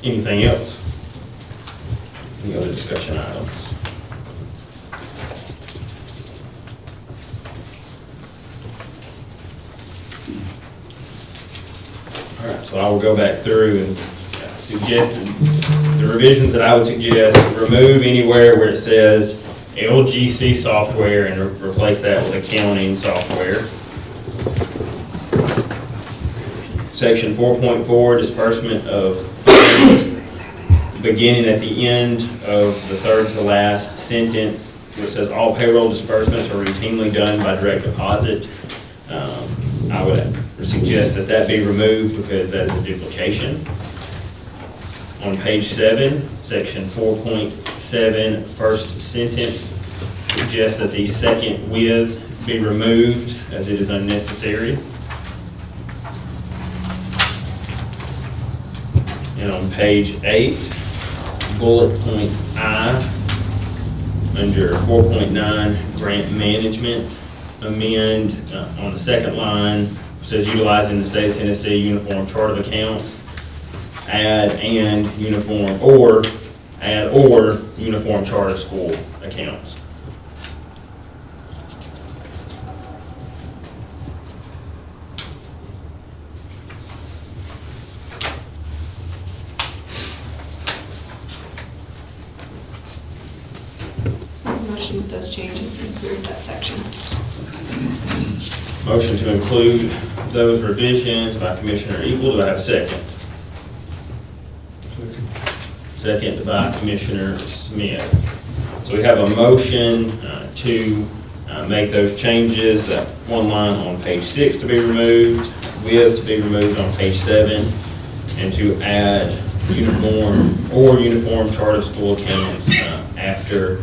Anything else? Any other discussion items? All right, so I will go back through and suggest the revisions that I would suggest. Remove anywhere where it says LGC software and replace that with accounting software. Section 4.4, disbursement of funds, beginning at the end of the third to last sentence, where it says all payroll disbursements are routinely done by direct deposit. I would suggest that that be removed because that is a duplication. On page 7, section 4.7, first sentence, suggests that the second with be removed as it is unnecessary. And on page 8, bullet point I, under 4.9, grant management, amend on the second line, says utilizing the state of Tennessee Uniform Chart of Accounts, add uniform chart of school accounts. Motion with those changes and approve that section. Motion to include those revisions by Commissioner Eagle. Do I have a second? Second by Commissioner Smith. So we have a motion to make those changes. One line on page 6 to be removed, with to be removed on page 7, and to add uniform chart of school accounts after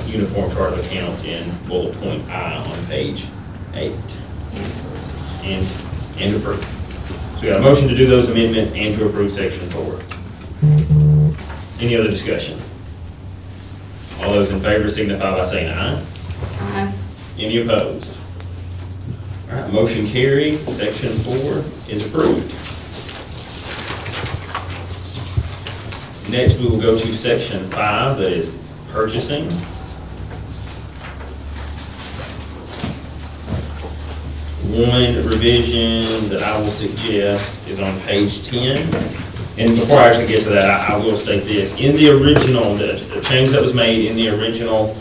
uniform chart of accounts in bullet point I on page 8. And approve. So we got a motion to do those amendments and to approve section 4. Any other discussion? All those in favor signify by saying aye. Aye. Any opposed? All right, motion carries. Section 4 is approved. Next, we will go to section 5, that is purchasing. One revision that I will suggest is on page 10. And before I actually get to that, I will state this. In the original, the change that was made in the original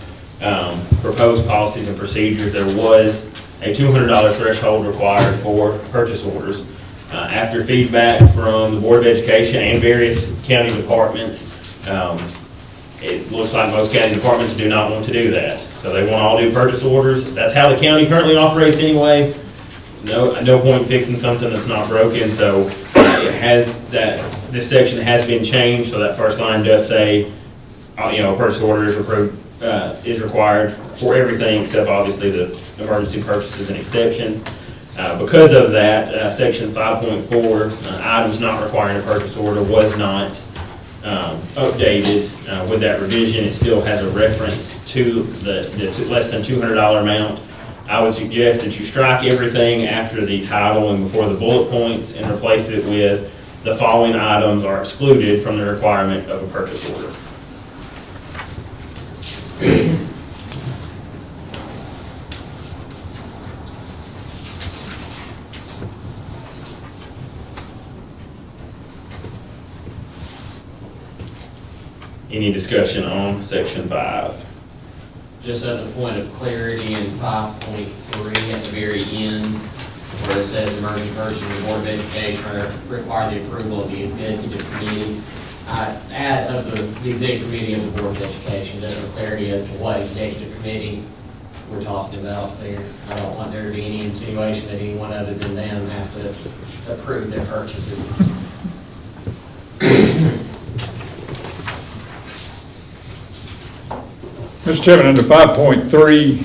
proposed policies and procedures, there was a $200 threshold required for purchase orders. After feedback from the Board of Education and various county departments, it looks like most county departments do not want to do that. So they want to all do purchase orders. That's how the county currently operates anyway. No point fixing something that's not broken. So it has that. This section has been changed, so that first line does say, a purchase order is approved, is required for everything except obviously the emergency purchases and exceptions. Because of that, section 5.4, items not requiring a purchase order was not updated with that revision. It still has a reference to the less than $200 amount. I would suggest that you strike everything after the title and before the bullet points and replace it with the following items are excluded from the requirement of a purchase order. Any discussion on section 5? Just as a point of clarity, in 5.3 at the very end, where it says emerging purchase of the Board of Education require the approval of the executive committee. I add of the executive committee of the Board of Education, just for clarity as to what executive committee we're talking about there. I don't want there to be any insinuation that anyone other than them have to approve their purchases. Mr. Chairman, under 5.3,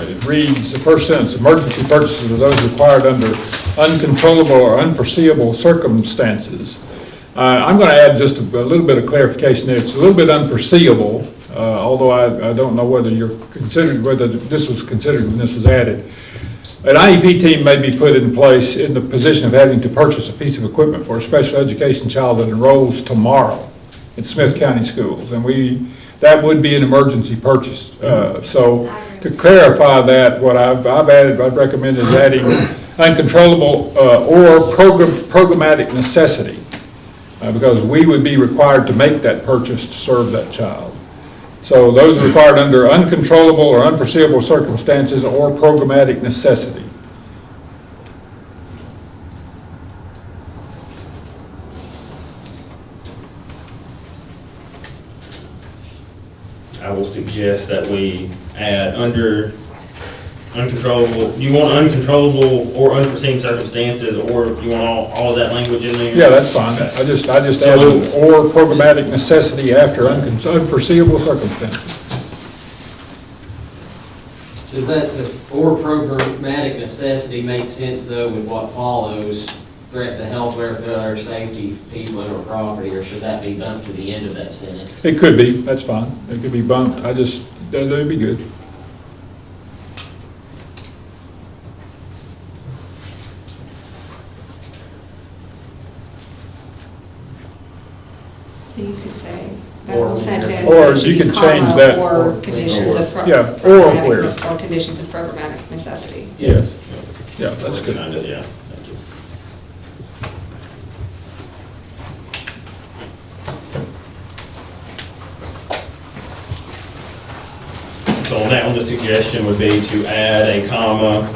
it reads, the first sentence, emergency purchases are those required under uncontrollable or unforeseeable circumstances. I'm going to add just a little bit of clarification there. It's a little bit unforeseeable, although I don't know whether whether this was considered when this was added. An IEP team may be put in place in the position of having to purchase a piece of equipment for a special education child that enrolls tomorrow in Smith County schools, and that would be an emergency purchase. So to clarify that, what I've recommended is adding uncontrollable or programmatic necessity, because we would be required to make that purchase to serve that child. So those are required under uncontrollable or unforeseeable circumstances or programmatic necessity. I will suggest that we add under uncontrollable, you want uncontrollable or unforeseen circumstances, or you want all of that language in there? Yeah, that's fine. I just added or programmatic necessity after unforeseeable circumstances. Does that, or programmatic necessity make sense though with what follows, threat to health, welfare, or safety, people or property, or should that be bumped to the end of that sentence? It could be, that's fine. It could be bumped. That'd be good. You could say, that Or- whole sentence. Or you could change comma, that. Or conditions of. Yeah, or programmatic where. Or conditions of programmatic necessity. Yes. Yeah, that's good. Kind of, yeah, thank you. So on that one, the suggestion would be to add a comma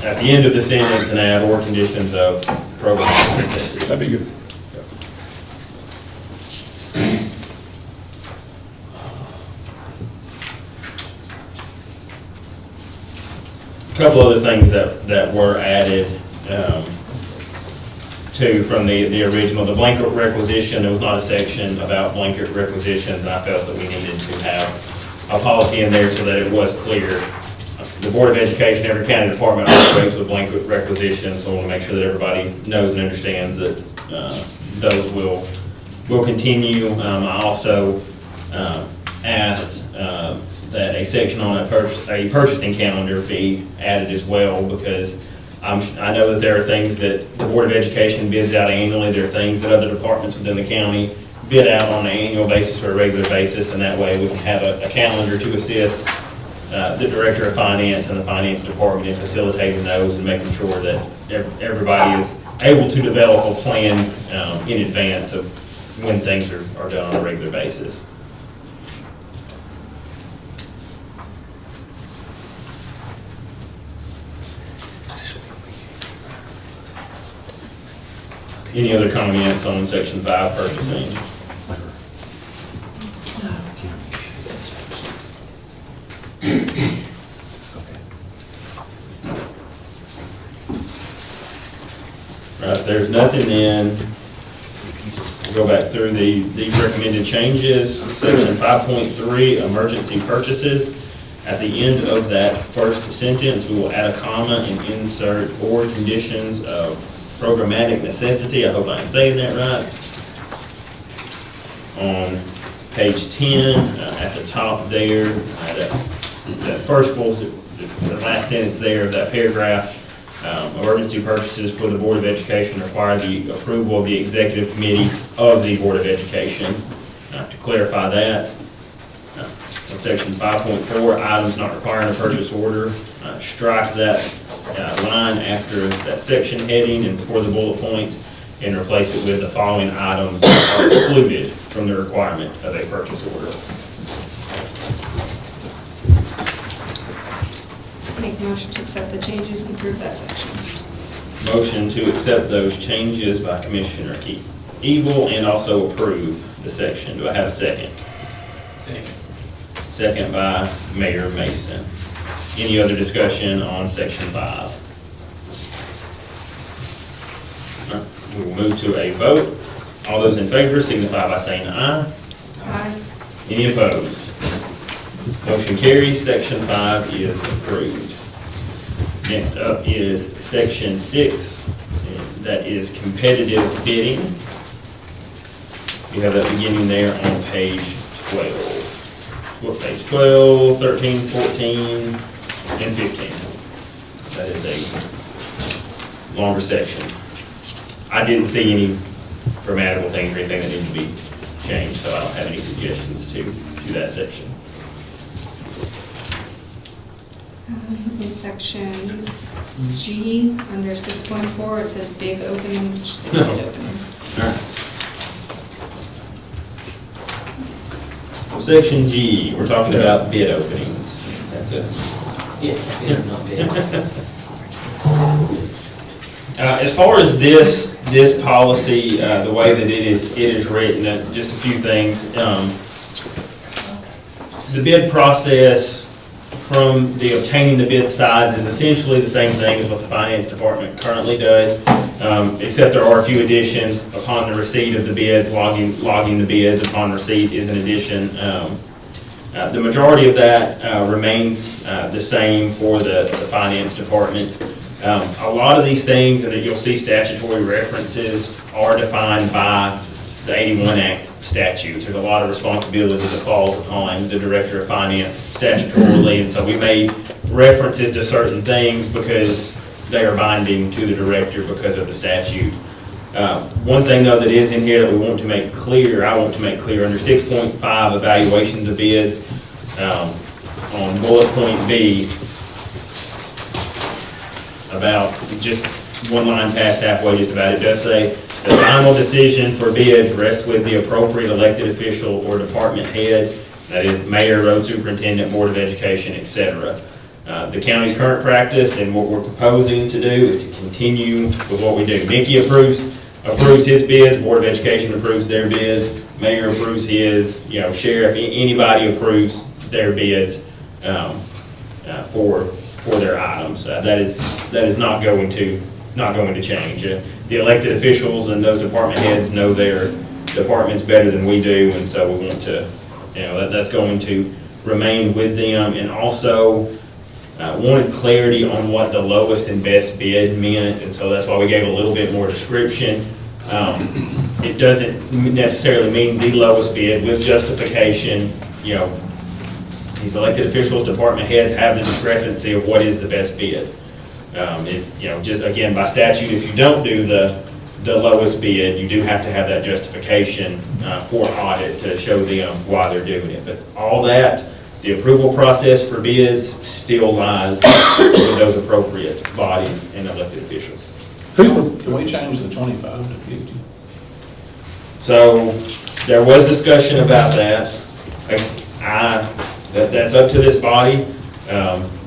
at the end of the sentence and add or conditions of programmatic necessity. That'd be good. A couple other things that were added to from the original, the blanket requisition, there was not a section about blanket requisitions, and I felt that we needed to have a policy in there so that it was clear. The Board of Education, every county department operates with blanket requisitions, so I want to make sure that everybody knows and understands that those will continue. I also asked that a section on a purchasing calendar be added as well, because I know that there are things that the Board of Education bids out annually. There are things that other departments within the county bid out on an annual basis or a regular basis, and that way we can have a calendar to assist the Director of Finance and the Finance Department in facilitating those and making sure that everybody is able to develop a plan in advance of when things are done on a regular basis. Any other comments on section 5 purchasing? Right, there's nothing in, we'll go back through the recommended changes. Section 5.3, emergency purchases. At the end of that first sentence, we will add a comma and insert or conditions of programmatic necessity. I hope I'm saying that right. On page 10, at the top there, that first full, the last sentence there of that paragraph, emergency purchases for the Board of Education require the approval of the Executive Committee of the Board of Education. To clarify that, in section 5.4, items not requiring a purchase order, strike that line after that section heading and before the bullet points, and replace it with the following items are excluded from the requirement of a purchase order. Make a motion to accept the changes and approve that section. Motion to accept those changes by Commissioner Evil and also approve the section. Do I have a second? Second. Second by Mayor Mason. Any other discussion on section 5? All right, we will move to a vote. All those in favor signify by saying aye. Aye. Any opposed? Motion carries. Section 5 is approved. Next up is section 6, that is competitive bidding. You have that beginning there on page 12. What, page 12, 13, 14, and 15. That is a longer section. I didn't see any grammatical things or anything that need to be changed, so I don't have any suggestions to that section. In section G, under 6.4, it says big openings, which should say bid openings. All right. Section G, we're talking about bid openings. That's it. Yeah, bid or not bid. As far as this policy, the way that it is written, just a few things. The bid process from the obtaining the bid sides is essentially the same thing as what the finance department currently does, except there are a few additions upon the receipt of the bids. Logging the bids upon receipt is an addition. The majority of that remains the same for the finance department. A lot of these things that you'll see statutory references are defined by the 81 Act statutes. There's a lot of responsibility that falls upon the Director of Finance statutorily, and so we made references to certain things because they are binding to the Director because of the statute. One thing though that is in here that we want to make clear, I want to make clear, under 6.5 evaluations of bids, on bullet point B, about just one line past halfway, just about, it does say, the final decision for bids rests with the appropriate elected official or department head, that is mayor, road superintendent, board of education, etc. The county's current practice and what we're proposing to do is to continue with what we do. Mickey approves his bids, board of education approves their bids, mayor approves his, sheriff, anybody approves their bids for their items. That is not going to change. The elected officials and those department heads know their departments better than we do, and so we want to, that's going to remain with them. And also wanted clarity on what the lowest and best bid meant, and so that's why we gave a little bit more description. It doesn't necessarily mean the lowest bid with justification. These elected officials, department heads have the discrepancy of what is the best bid. Just again, by statute, if you don't do the lowest bid, you do have to have that justification for audit to show them why they're doing it. But all that, the approval process for bids still lies with those appropriate bodies and elected officials. Can we change the 25 to 50? So there was discussion about that. That's up to this body.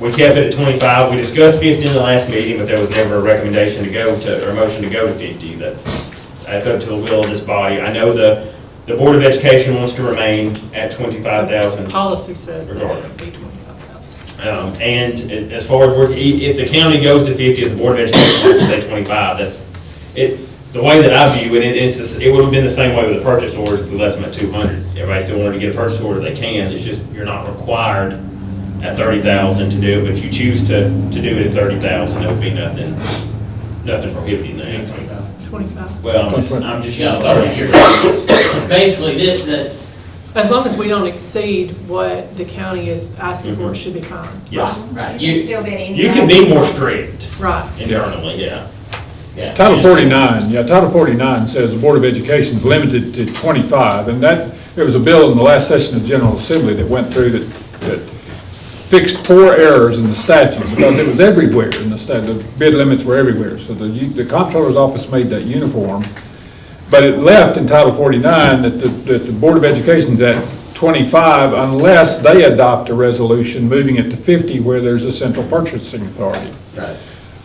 We kept it at 25. We discussed 50 in the last meeting, but there was never a recommendation to go to, or a motion to go to 50. That's up to the will of this body. I know the Board of Education wants to remain at 25,000. Policy says that it would be 25,000. And as far as if the county goes to 50, if the Board of Education wants to say 25, that's it. The way that I view it, it would have been the same way with the purchase orders if we left them at 200. Everybody still wanted to get a purchase order, they can. It's just you're not required at 30,000 to do it, but if you choose to do it at 30,000, there would be nothing prohibiting that. 25. Well, I'm just Yeah, 30. Basically, As long as we don't exceed what the county is asking for, it should be fine. Yes. right, You can still bid any. You can be more strict Right. internally, yeah. yeah. Title 49 says the Board of Education is limited to 25, and that, there was a bill in the last session of General Assembly that went through that fixed 4 errors in the statute, because it was everywhere in the statute, the bid limits were everywhere. So the comptroller's office made that uniform, But it left in Title 49 that the Board of Education's at 25 unless they adopt a resolution moving it to 50 where there's a central purchasing authority. Right.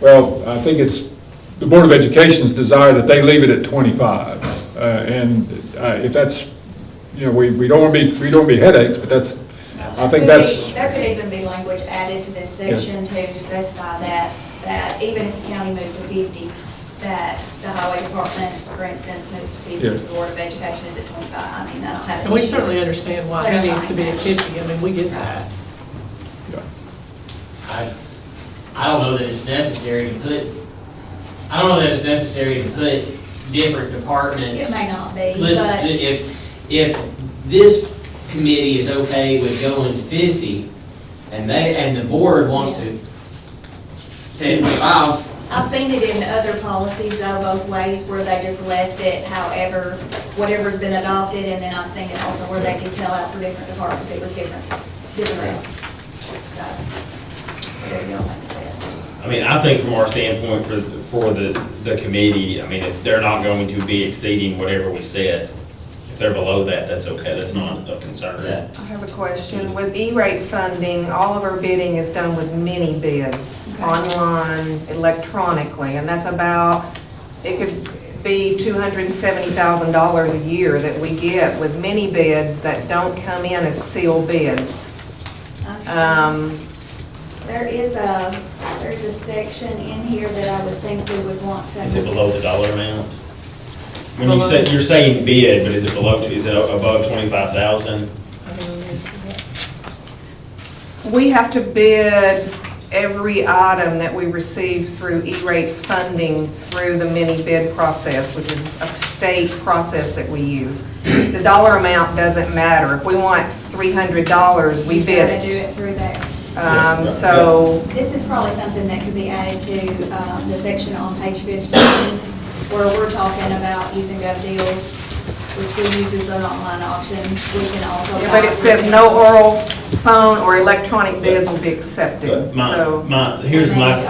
Well, I think it's the Board of Education's desire that they leave it at 25. And if that's, we don't want to be headaches, but that's, I think that's. There could even be language added to this section to specify that even if the county moved to 50, that the highway department, for instance, moves to 50, Yeah. the Board of Education is at 25. I mean, I don't have an And we issue certainly with understand why he needs to be at 50, I mean, we get that. I don't know that it's necessary to put, different departments. It may not be, Listen, but if this committee is okay with going to 50, and the board wants to 25, I've seen it in other policies though, both ways, where they just left it however, whatever's been adopted, and then I've seen it also where they could tell out for different departments, it was different routes. So, whatever y'all think is best. I mean, I think from our standpoint for the committee, I mean, if they're not going to be exceeding whatever we set, if they're below that, that's okay, that's not a concern. Yeah. I have a question. With E-rate funding, all of our bidding is done with mini bids, Okay. online, electronically, and that's about, it could be $270,000 a year that we get with mini bids that don't come in as sealed bids. There's a section in here that I would think we would want to. Is it below the dollar amount? When you say, you're saying bid, but is it is it above 25,000? We have to bid every item that we receive through E-rate funding through the mini bid process, which is a state process that we use. The dollar amount doesn't matter. If we want $300, we bid Gotta do it. it through there. So, This is probably something that could be added to the section on page 15, where we're talking about using GovDeals, which we use as an online auction. We can also. but it says no oral, phone, or electronic bids will be accepted, But so. here's my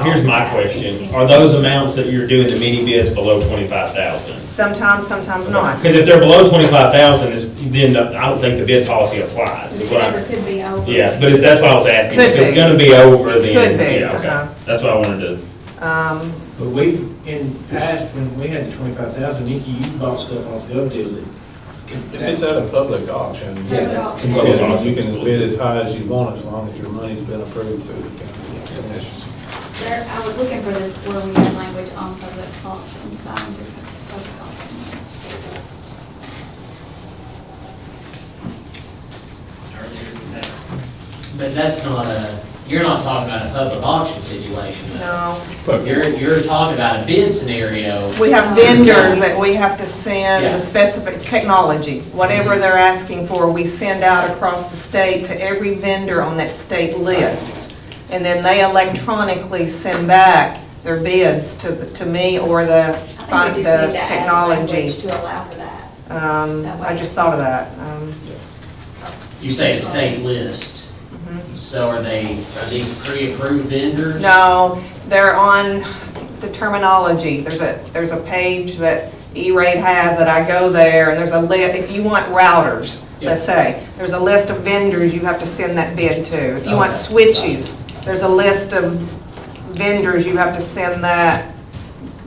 question. Are those amounts that you're doing the mini bids below 25,000? Sometimes not. Because if they're below 25,000, then I don't think the bid policy applies. is what I- It could be over. Yeah, but that's why I was asking. Could If it's be. gonna be over, It then, could be, yeah, okay. uh-huh. That's what I wanted to. But we've, in past, when we had the 25,000, Nikki, you bought stuff off GovDeals that. If it's at a public auction, Yeah, that's considered, you can bid as high as you want, as long as your money's been approved through the county commission. I was looking for this where we had language on public auction, public auction. but that's not you're not talking about a public auction situation, though. No. But You're talking about a bid scenario. We have vendors that we have to send Yeah. the specifics, technology, whatever they're asking for, we send out across the state to every vendor on that state list. And then they electronically send back their bids to me or the I think we just need to add technology. language to allow for that. I just thought of that. You say a state list. So are these pre-approved vendors? No, they're on the terminology. There's a page that E-rate has that I go there, and there's a list, if you want routers, let's say, there's a list of vendors you have to send that bid to. If you want Okay. switches, there's a list of vendors you have to send that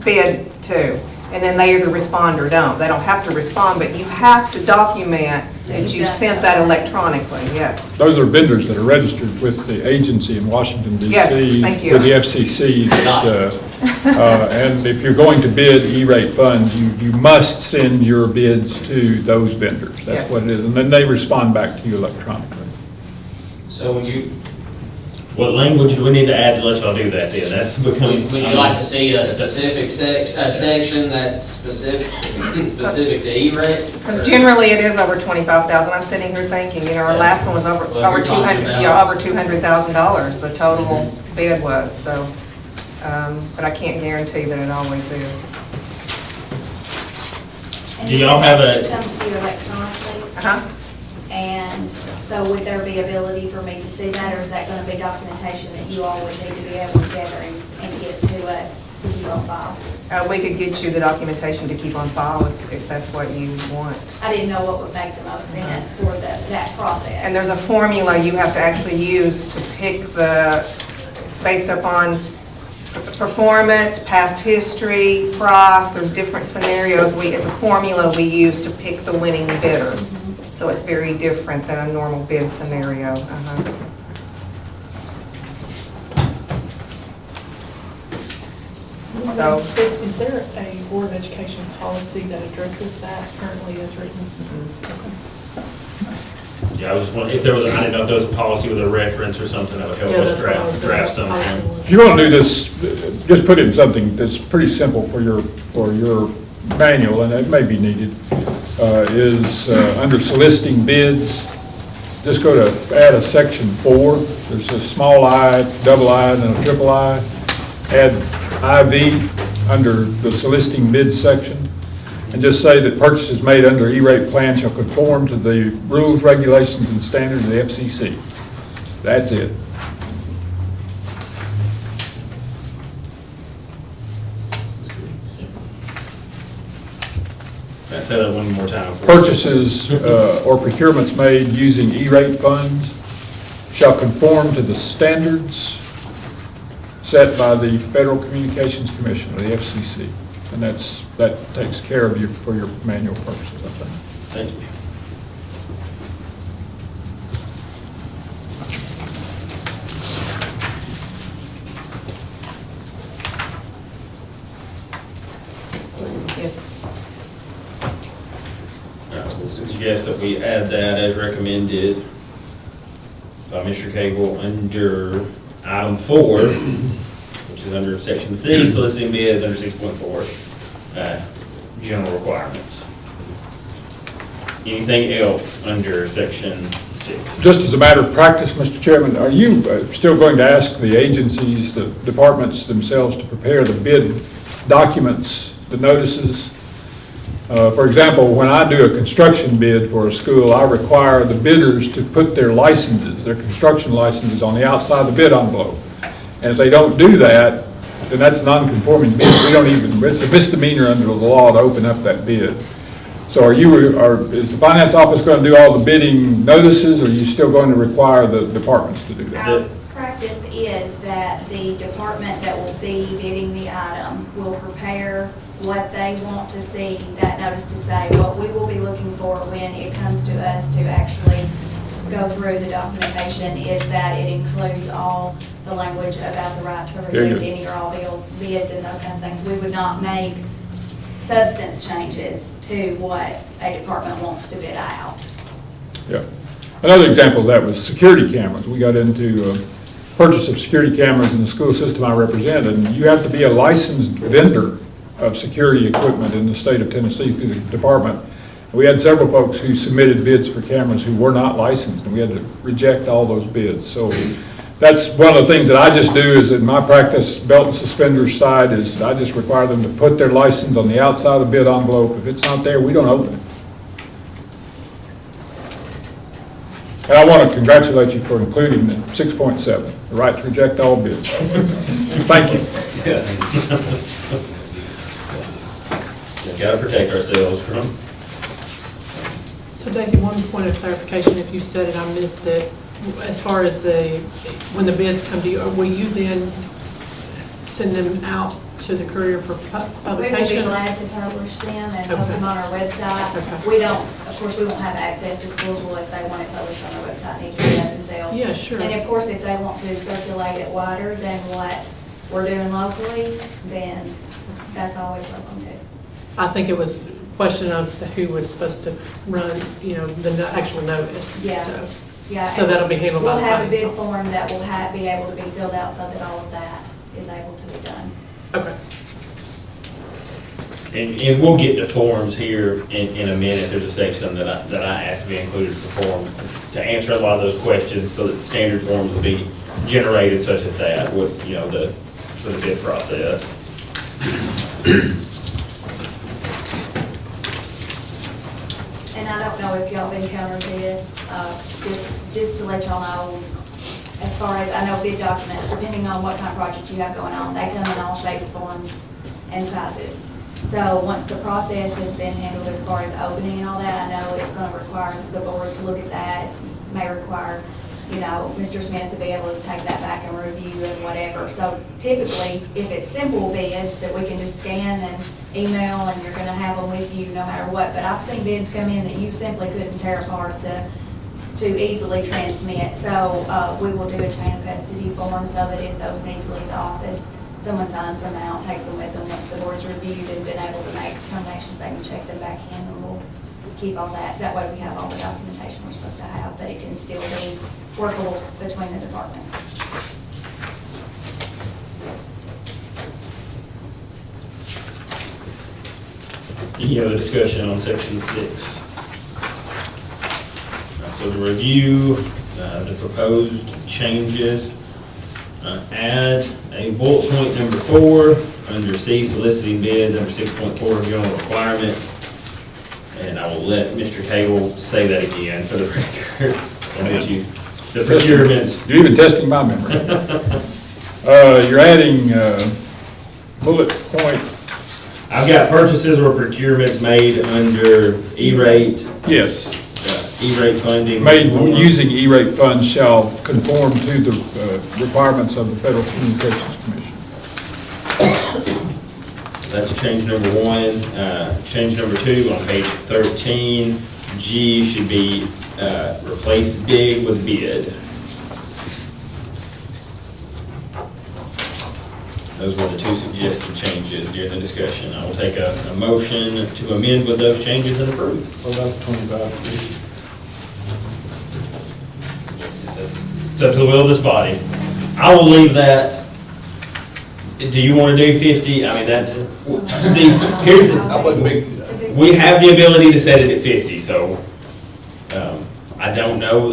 bid to. And then they either respond or don't. They don't have to respond, but you have to document that you sent that electronically, yes. those are vendors that are registered with the agency in Washington DC. Yes, thank you. With the FCC. And if you're going to bid E-rate funds, you must send your bids to those vendors. Yes. That's what it is. And then they respond back to you electronically. So What language do we need to add to let y'all do that then? That's becomes. would you like to see a specific section that's specific to E-rate? Because generally it is over 25,000. I'm sitting here thinking, our last one was over Well, you're talking 200, about- yeah, over $200,000, the total bid was, so, but I can't guarantee that it always is. And Do y'all have a- It comes to you electronically, Uh-huh. and so would there be ability for me to see that, or is that gonna be documentation that you all would need to be able to gather and get it to us to keep on file. We could get you the documentation to keep on file if that's what you want. I didn't know what would make the most sense for that process. And there's a formula you have to actually use to pick it's based upon performance, past history, price, there's different scenarios. It's a formula we use to pick the winning bidder. So it's very different than a normal bid scenario. So- Is there a Board of Education policy that addresses that currently as written? Yeah, I was just wondering if there was, I didn't know if there was a policy with a reference or something that would help Yeah, us that's what I was draft gonna- something. If you want to do this, just put in something that's pretty simple for your manual, and it may be needed, is under soliciting bids, just go to add a section 4. There's a small I, double I, and then a triple I. Add IV under the soliciting bids section, and just say that purchases made under E-rate plan shall conform to the rules, regulations, and standards of the FCC. That's it. Say that one more time. Purchases or procurements made using E-rate funds shall conform to the standards set by the Federal Communications Commission, or the FCC. And that takes care of you for your manual purposes, I think. Thank you. Yes. We'll suggest that we add that as recommended by Mr. Cable under item 4, which is under section C, soliciting bids under 6.4, general requirements. Anything else under section 6? Just as a matter of practice, Mr. Chairman, are you still going to ask the agencies, the departments themselves to prepare the bid documents, the notices? For example, when I do a construction bid for a school, I require the bidders to put their licenses, their construction licenses, on the outside of the bid envelope. And if they don't do that, then that's a non-conforming bid. It's a misdemeanor under the law to open up that bid. So is the finance office going to do all the bidding notices, or are you still going to require the departments to do that? Our practice is that the department that will be bidding the item will prepare what they want to see, that notice to say, what we will be looking for when it comes to us to actually go through the documentation is that it includes all the language about the right to reject any or all bids and those kinds of things. We would not make substance changes to what a department wants to bid out. Yeah. Another example of that was security cameras. We got into purchase of security cameras in the school system I represent, and you have to be a licensed vendor of security equipment in the state of Tennessee through the department. We had several folks who submitted bids for cameras who were not licensed, and we had to reject all those bids. So that's one of the things that I just do is in my practice, belt and suspenders side, is I just require them to put their license on the outside of the bid envelope. If it's not there, we don't open it. And I want to congratulate you for including the 6.7, the right to reject all bids. Thank you. Yes. Got to protect ourselves from. So Daisy, one point of clarification, if you said it, I missed it. As far as when the bids come to you, will you then send them out to the courier for We will publication? be glad to publish them and post them on our website. Okay. Of course, we won't have access to schools, well, if they want it published on our website, need to do that themselves. Yeah, sure. And of course, if they want to circulate it wider than what we're doing locally, then that's always welcome too. I think it was a question as to who was supposed to run, the actual notice. Yeah. Yeah. So that'll be handled by the We'll have a bid finance office. form that will be able to be filled out so that all of that is able to be done. Okay. And we'll get the forms here in a minute. There's a section that I asked to be included for form to answer a lot of those questions so that the standard forms will be generated such as that with, for the bid process. And I don't know if y'all have encountered this, just to let y'all know, as far as, I know bid documents, depending on what kind of project you have going on, they come in all shapes, forms, and sizes. So once the process has been handled as far as opening and all that, I know it's gonna require the board to look at that. It may require, you know, Mr. Smith to be able to take that back and review and whatever. So typically, if it's simple bids that we can just scan and email and you're gonna have them with you no matter what, but I've seen bids come in that you simply couldn't tear apart to easily transmit. So, we will do a chain of custody form so that if those need to leave the office, someone signs them out, takes them with them. Once the board's reviewed and been able to make determinations, they can check them back in and we'll keep all that. That way we have all the documentation we're supposed to have, but it can still be workable between the departments. Any other discussion on section 6? So to review the proposed changes, add a bullet point number 4 under C, soliciting bids, under 6.4 general requirements. And I will let Mr. Cagle say that again for the record. The procurement. You're even testing my memory. You're adding bullet point, I've got purchases or procurements made under E-rate. yes, E-rate funding. made using E-rate funds shall conform to the requirements of the Federal Communications Commission. That's change number 1. Change number 2 on page 13, G should be replace big with bid. Those were the 2 suggested changes during the discussion. I will take a motion to amend with those changes and approve. What about the 25? It's up to the will of this body. I will leave that. Do you want to do 50? I mean, that's, here's the, I wasn't big. we have the ability to set it at 50, so, I don't know,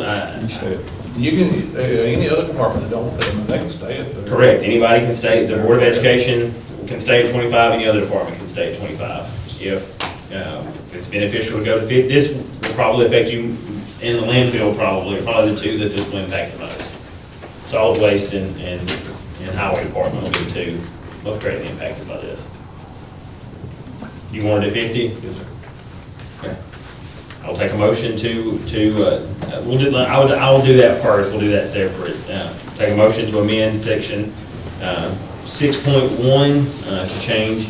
You can, any other department that don't, they can stay at the. correct, anybody can stay, the Board of Education can stay at 25, any other department can stay at 25. If it's beneficial to go to 50, this will probably affect you in the landfill probably the 2 that this will impact the most. Solid waste and highway department will be the 2 most greatly impacted by this. You want it at 50? Yes, sir. Okay. I'll take a motion we'll do, I will do that first, we'll do that separate. Take a motion to amend section 6.1 to change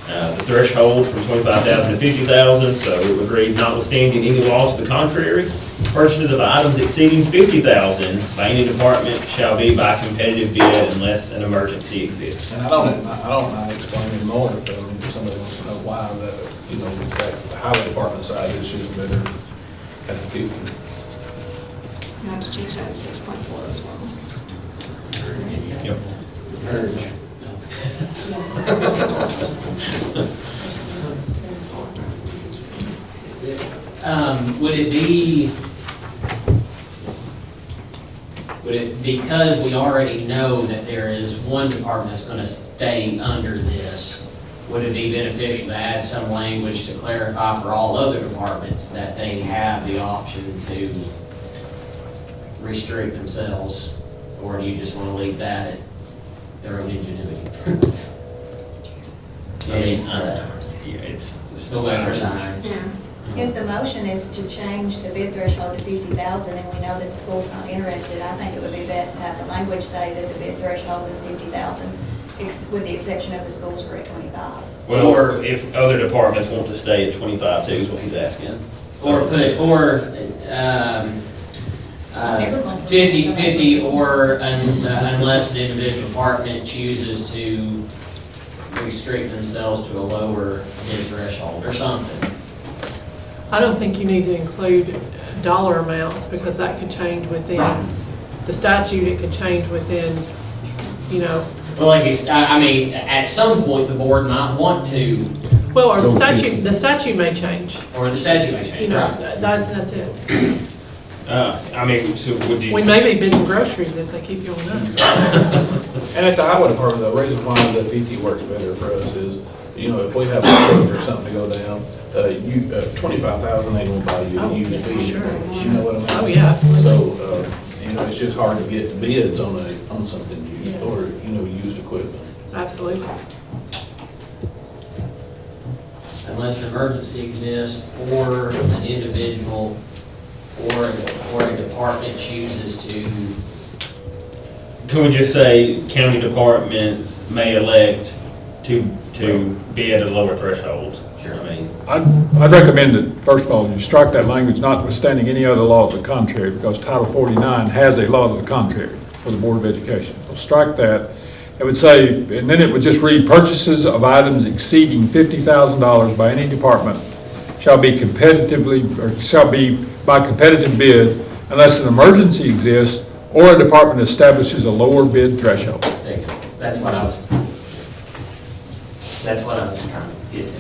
the threshold from 25,000 to 50,000, so it would read, notwithstanding any law to the contrary, purchases of items exceeding 50,000 by any department shall be by competitive bid unless an emergency exists. And I don't mind explaining more, but I mean, if somebody wants to know why that, you know, that the highway department side is just better at the 50. You have to change that to 6.4 as well. Yep. Would it, because we already know that there is one department that's gonna stay under this, would it be beneficial to add some language to clarify for all other departments that they have the option to restrict themselves? Or do you just wanna leave that at their own ingenuity? It's Still better sign. Yeah. If the motion is to change the bid threshold to 50,000 and we know that the school's not interested, I think it would be best to have the language say that the bid threshold is 50,000, with the exception of the schools who are at 25. Well, Or- if other departments want to stay at 25 too, is what he's asking. Or put, or, 50, or unless an individual department chooses to restrict themselves to a lower bid threshold or something. I don't think you need to include dollar amounts because that could change within the statute. It could change within, you know, Well, like, I mean, at some point, the board might want to, well, or the statute may change. or the statute may You change, know, right? that's it. I mean, so would you? We may be bidding groceries if they keep going up. And at the highway department, the reason why the 50 works better for us is, you know, if we have a truck or something to go down, 25,000 ain't gonna buy you a used vehicle. sure. You know what I mean? Oh, yeah, absolutely. So, and know, it's just hard to get bids on something used, or, you know, used equipment. Absolutely. Unless an emergency exists, or an individual, or a department chooses to, Can we just say county departments may elect to bid at a lower threshold? Sure. I mean, I'd recommend that, first of all, you strike that language notwithstanding any other law to the contrary, because Title 49 has a law to the contrary for the Board of Education. So strike that. It would say, and then it would just read, purchases of items exceeding $50,000 by any department shall be by competitive bid unless an emergency exists or a department establishes a lower bid threshold. there you go. That's what I was trying to get to.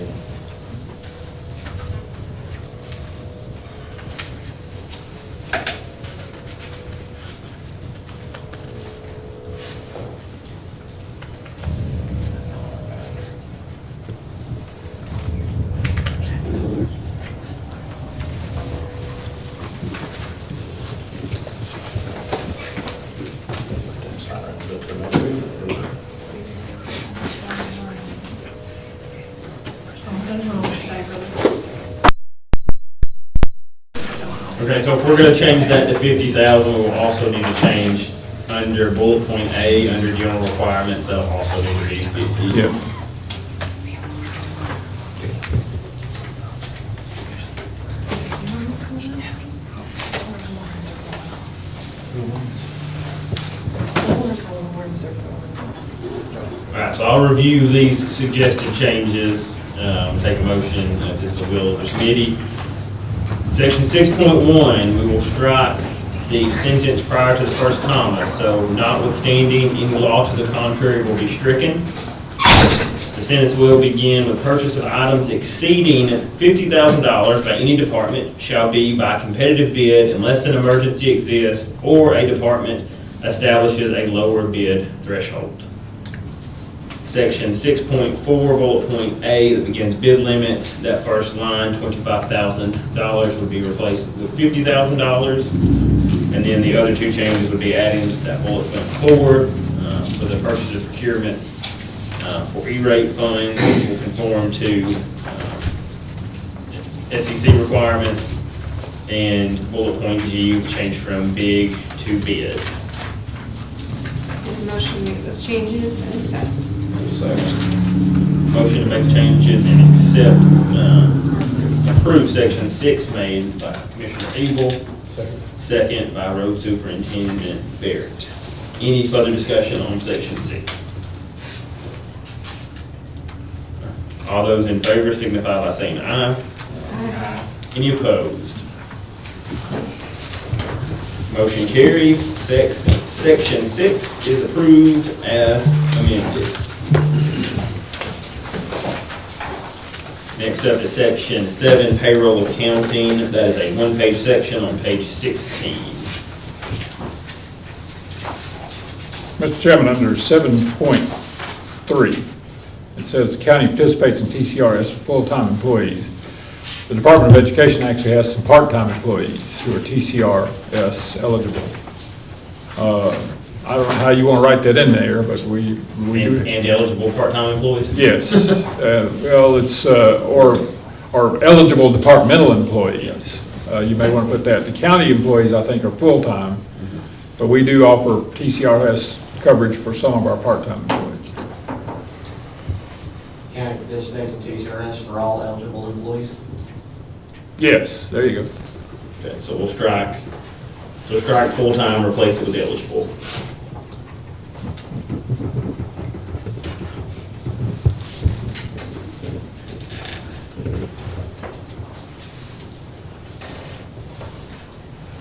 okay, so if we're gonna change that to 50,000, we'll also need to change under bullet point A, under general requirements, that'll also need to be 50. Yes. All right, so I'll review these suggested changes, take a motion, if this is the will of the committee. Section 6.1, we will strike the sentence prior to the first comma, so notwithstanding any law to the contrary will be stricken. The sentence will begin with purchase of items exceeding $50,000 by any department shall be by competitive bid unless an emergency exists or a department establishes a lower bid threshold. Section 6.4, bullet point A, that begins bid limit, that first line, $25,000 would be replaced with $50,000. And then the other two changes would be adding that bullet point forward for the purchase of procurements for E-rate funds will conform to SEC requirements, and bullet point G will change from big to bid. Motion to make those changes and accept. Motion to make changes and accept, approve section 6 made by Commissioner Abel, second by Road Superintendent Barrett. Any further discussion on section 6? All those in favor signify by saying aye. Aye. Any opposed? Motion carries. Section 6 is approved as amended. Next up is section 7, payroll accounting. That is a one-page section on page 16. Mr. Chairman, under 7.3, it says the county participates in TCRS for full-time employees. The Department of Education actually has some part-time employees who are TCRS eligible. I don't know how you want to write that in there, but we do. And eligible part-time employees? Yes. Well, it's, or eligible departmental employees. You may want to put that. The county employees, I think, are full-time, but we do offer TCRS coverage for some of our part-time employees. County participates in TCRS for all eligible employees? Yes, there you go. Okay, so we'll strike full-time, replace it with eligible.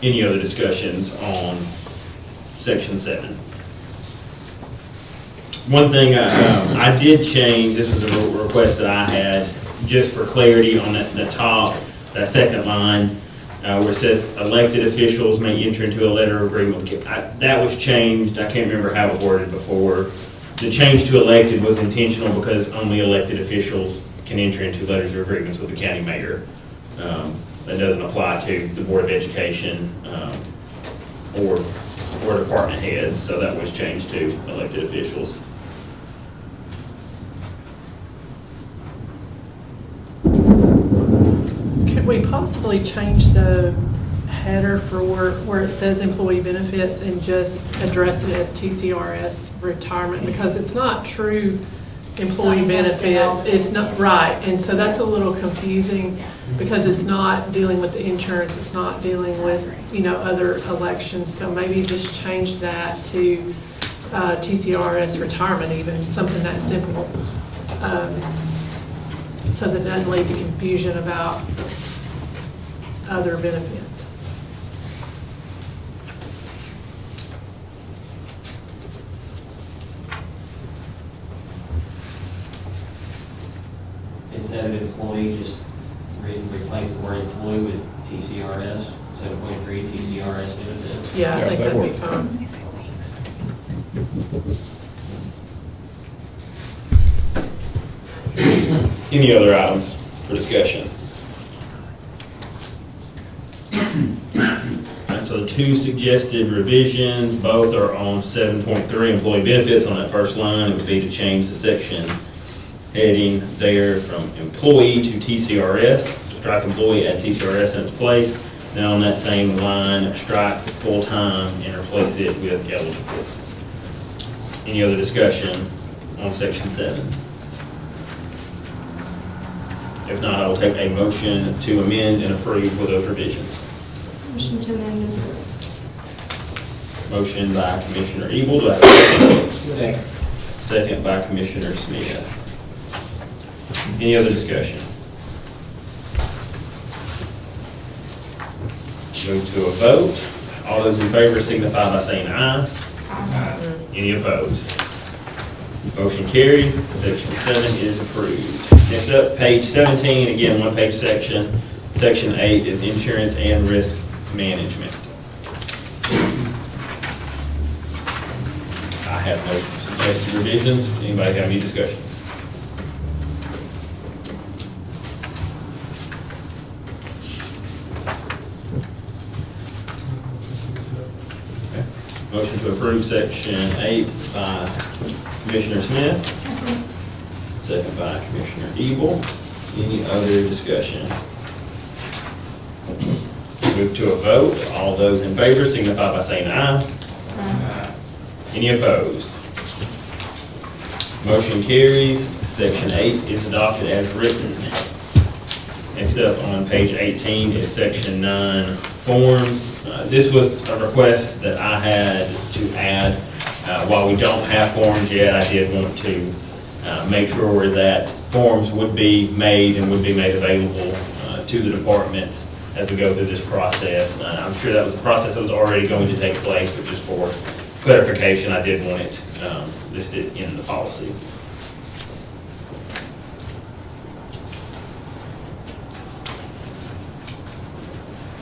Any other discussions on section 7? One thing I did change, this was a request that I had, just for clarity on the top, that second line, where it says elected officials may enter into a letter of agreement. That was changed, I can't remember how it worded before. The change to elected was intentional because only elected officials can enter into letters of agreements with the county mayor. That doesn't apply to the Board of Education or were department heads, so that was changed to elected officials. Could we possibly change the header for where it says employee benefits and just address it as TCRS retirement? Because it's not true employee It's not benefits, it's not, benefits. right, and so that's a little confusing because it's not dealing with the insurance, it's not dealing with, other elections, so maybe just change that to TCRS retirement even, something that simple. So that doesn't lead to confusion about other benefits. Instead of employee, just replace the word employee with TCRS, 7.3 TCRS benefits. Yeah, I Yeah, think that that'd be works. fine. Any other items for discussion? Alright, so the two suggested revisions, both are on 7.3 employee benefits on that first line. It would be to change the section heading there from employee to TCRS, strike employee, add TCRS in its place. Then on that same line, strike full-time and replace it with eligible. Any other discussion on section 7? If not, I will take a motion to amend and approve with those revisions. Motion to amend and approve. Motion by Commissioner Evil, do I have a second? Second. Second by Commissioner Smith. Any other discussion? Move to a vote. All those in favor signify by saying aye. Aye. Any opposed? Motion carries. Section 7 is approved. Next up, page 17, again, one-page section. Section 8 is insurance and risk management. I have no suggested revisions. Anybody have any discussion? Okay. Motion to approve section 8 by Commissioner Smith. Second by Commissioner Evil. Any other discussion? Move to a vote. All those in favor signify by saying aye. Any opposed? Motion carries. Section 8 is adopted as written. Next up on page 18 is section 9, forms. This was a request that I had to add. While we don't have forms yet, I did want to make sure that forms would be made and would be made available to the departments as we go through this process. I'm sure that was a process that was already going to take place, but just for clarification, I did want it listed in the policy.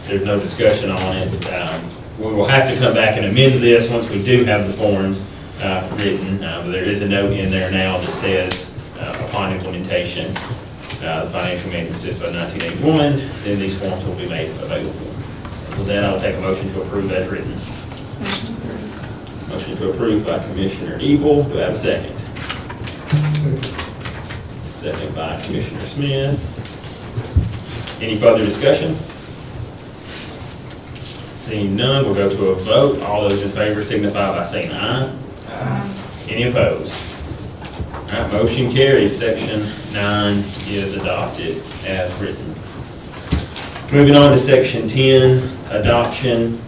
There's no discussion on it. We will have to come back and amend this once we do have the forms written. But there is a note in there now that says upon implementation, the financial management system by 1981, then these forms will be made available. With that, I'll take a motion to approve as written. Motion approved. Motion to approve by Commissioner Evil. Do I have a second? Second by Commissioner Smith. Any further discussion? Seeing none, we'll go to a vote. All those in favor signify by saying aye. Aye. Any opposed? All right, motion carries. Section 9 is adopted as written. Moving on to section 10, adoption.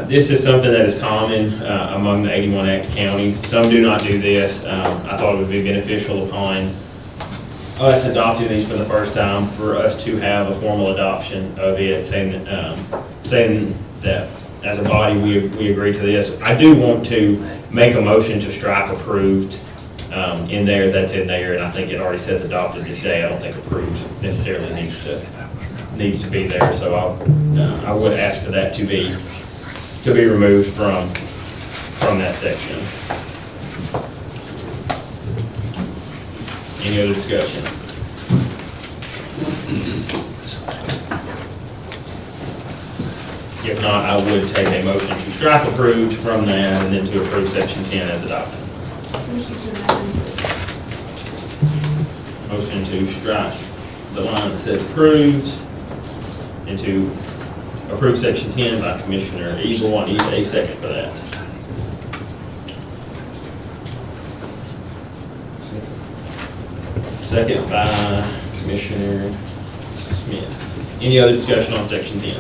This is something that is common among the 81 active counties. Some do not do this. I thought it would be beneficial upon us adopting these for the first time for us to have a formal adoption of it, saying that as a body, we agree to this. I do want to make a motion to strike approved in there. That's in there, and I think it already says adopted this day. I don't think approved necessarily needs to be there. So I would ask for that to be removed from that section. Any other discussion? If not, I would take a motion to strike approved from that and then to approve section 10 as adopted. Motion to strike the line that says approved and to approve section 10 by Commissioner Eagle. I need a second for that. Second by Commissioner Smith. Any other discussion on section 10?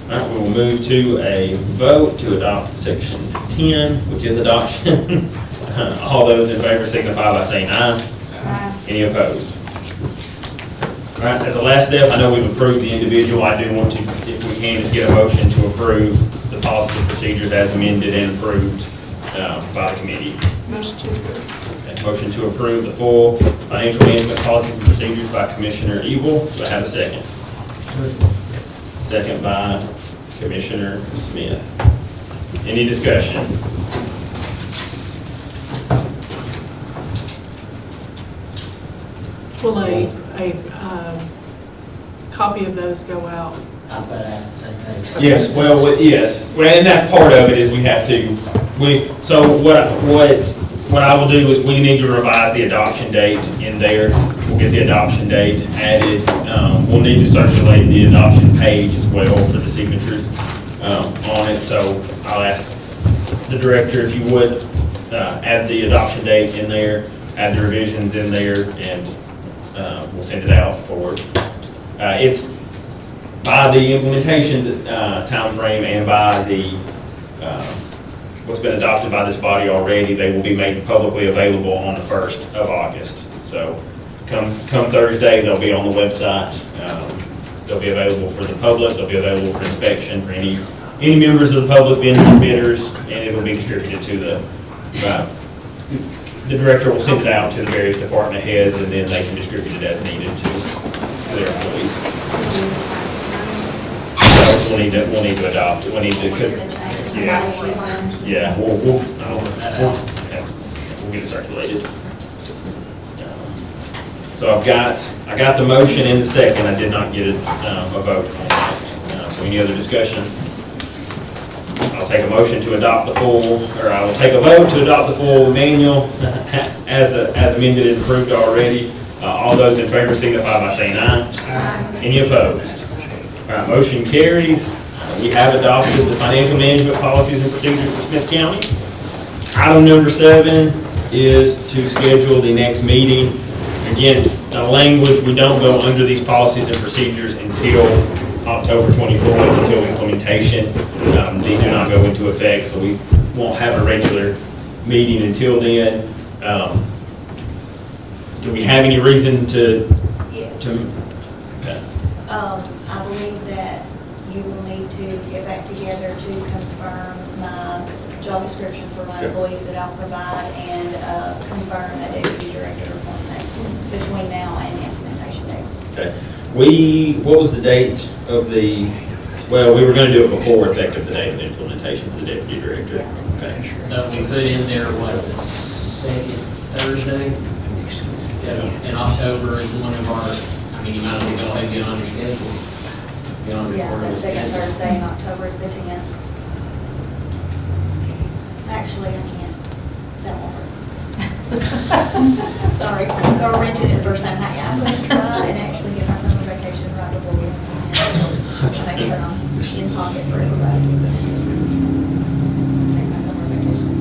All right, we will move to a vote to adopt section 10, which is adoption. All those in favor signify by saying aye. Aye. Any opposed? All right, as a last step, I know we've approved the individual. I do want to, if we can, just get a motion to approve the policy and procedures as amended and approved by the committee. Motion to approve. Okay, motion to approve the full financial management policies and procedures by Commissioner Evil. Do I have a second? Second by Commissioner Smith. Any discussion? Will a copy of those go out? I was about to ask the same thing. Yes, well, yes, well, and that's part of it is we have to, so what I will do is we need to revise the adoption date in there. We'll get the adoption date added. We'll need to circulate the adoption page as well for the signatures on it. So I'll ask the director if you would add the adoption date in there, add the revisions in there, and we'll send it out for, it's by the implementation timeframe and by the, what's been adopted by this body already, they will be made publicly available on the 1st of August. So come Thursday, they'll be on the website. They'll be available for the public, they'll be available for inspection for any members of the public, bidders, and it will be distributed to the director will send it out to the various department heads, and then they can distribute it as needed to their employees. So we'll need to adopt it. We'll need to, yeah, we'll get it circulated. So I got the motion in the second. I did not get a vote on that. So any other discussion? I'll take a motion to adopt the full, or I will take a vote to adopt the full manual as amended and approved already. All those in favor signify by saying aye. Aye. Any opposed? All right, motion carries. We have adopted the financial management policies and procedures for Smith County. Item number 7 is to schedule the next meeting. Again, the language, we don't go under these policies and procedures until October 24th, until implementation. These do not go into effect, so we won't have a regular meeting until then. Do we have any reason to? Yes. Okay. I believe that you will need to get back together to confirm my job description for my Sure. employees that I'll provide and confirm a deputy director appointment between now and the implementation date. Okay. What was the date of the, well, we were going to do it before effective the date of implementation for the deputy director. Yeah. Okay. We put in there, what, the second Thursday? Yeah, in October is one of our, I mean, you might as well go ahead and get on your schedule. Get on your Yeah, quarterly the second schedule. Thursday in October is the 10th. Actually, I can't. That won't work. Sorry, or rented it the first time. I'm going to try and actually get my summer vacation right before we implement. To make sure I'm in pocket for everybody. Take my summer vacation.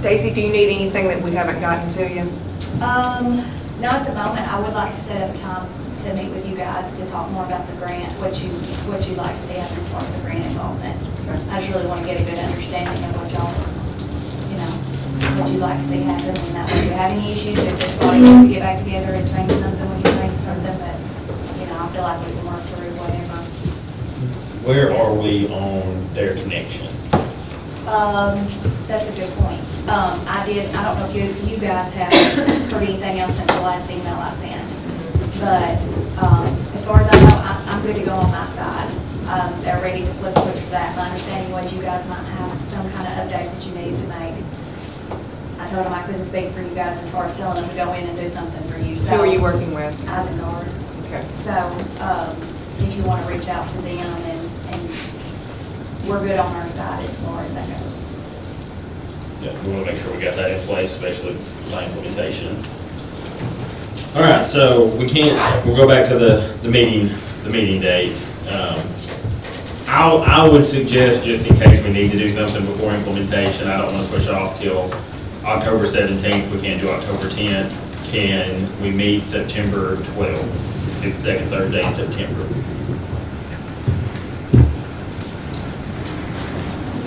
Daisy, do you need anything that we haven't gotten to you? Not at the moment. I would like to set up a time to meet with you guys to talk more about the grant, what you'd like to see happen as far as the grant involvement. I just really want to get a good understanding of what y'all, what you'd like to see happen, and that way if you have any issues, if this body wants to get back together and change something, we can change something, but, I feel like we can work through whatever. Where are we on their connection? That's a good point. I don't know if you guys have heard anything else since the last email I sent, but, as far as I know, I'm good to go on my side. They're ready to flip switch for that. My understanding was you guys might have some kind of update that you needed to make. I told them I couldn't speak for you guys as far as telling them to go in and do something for you, so. Who are you working with? Isengard. Okay. Okay. So, if you want to reach out to them and we're good on our side as far as that goes. Yeah, we want to make sure we got that in place, especially by implementation. All right, so we'll go back to the meeting date. I would suggest, just in case we need to do something before implementation, I don't want to push off till October 17th, we can't do October 10th. Can we meet September 12th, the second Thursday in September?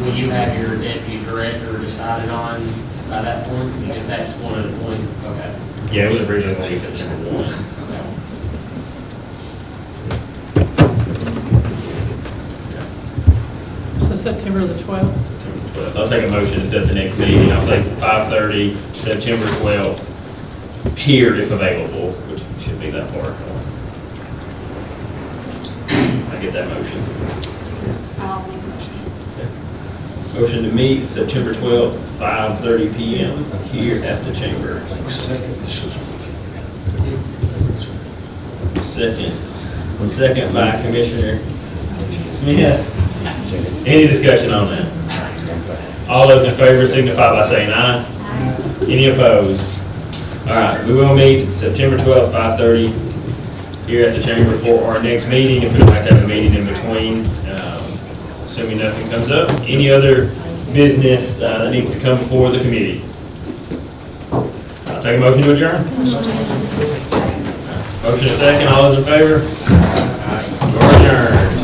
Will you have your deputy director decided on by that point? If that's one of the points, okay. Yeah, it was originally going to be September 1. So September the 12th. September 12th. I'll take a motion to set the next meeting. I'll say 5:30, September 12th, here if available, which should be that far. I get that motion. I'll make a motion. Motion to meet September 12th, 5:30 PM here at the chamber. Second by Commissioner Smith. Any discussion on that? All those in favor signify by saying aye. Any opposed? All right, we will meet September 12th, 5:30 here at the chamber for our next meeting. If we'd like to have a meeting in between, assuming nothing comes up. Any other business that needs to come before the committee? I'll take a motion to adjourn. Motion and second, all those in favor? We're adjourned.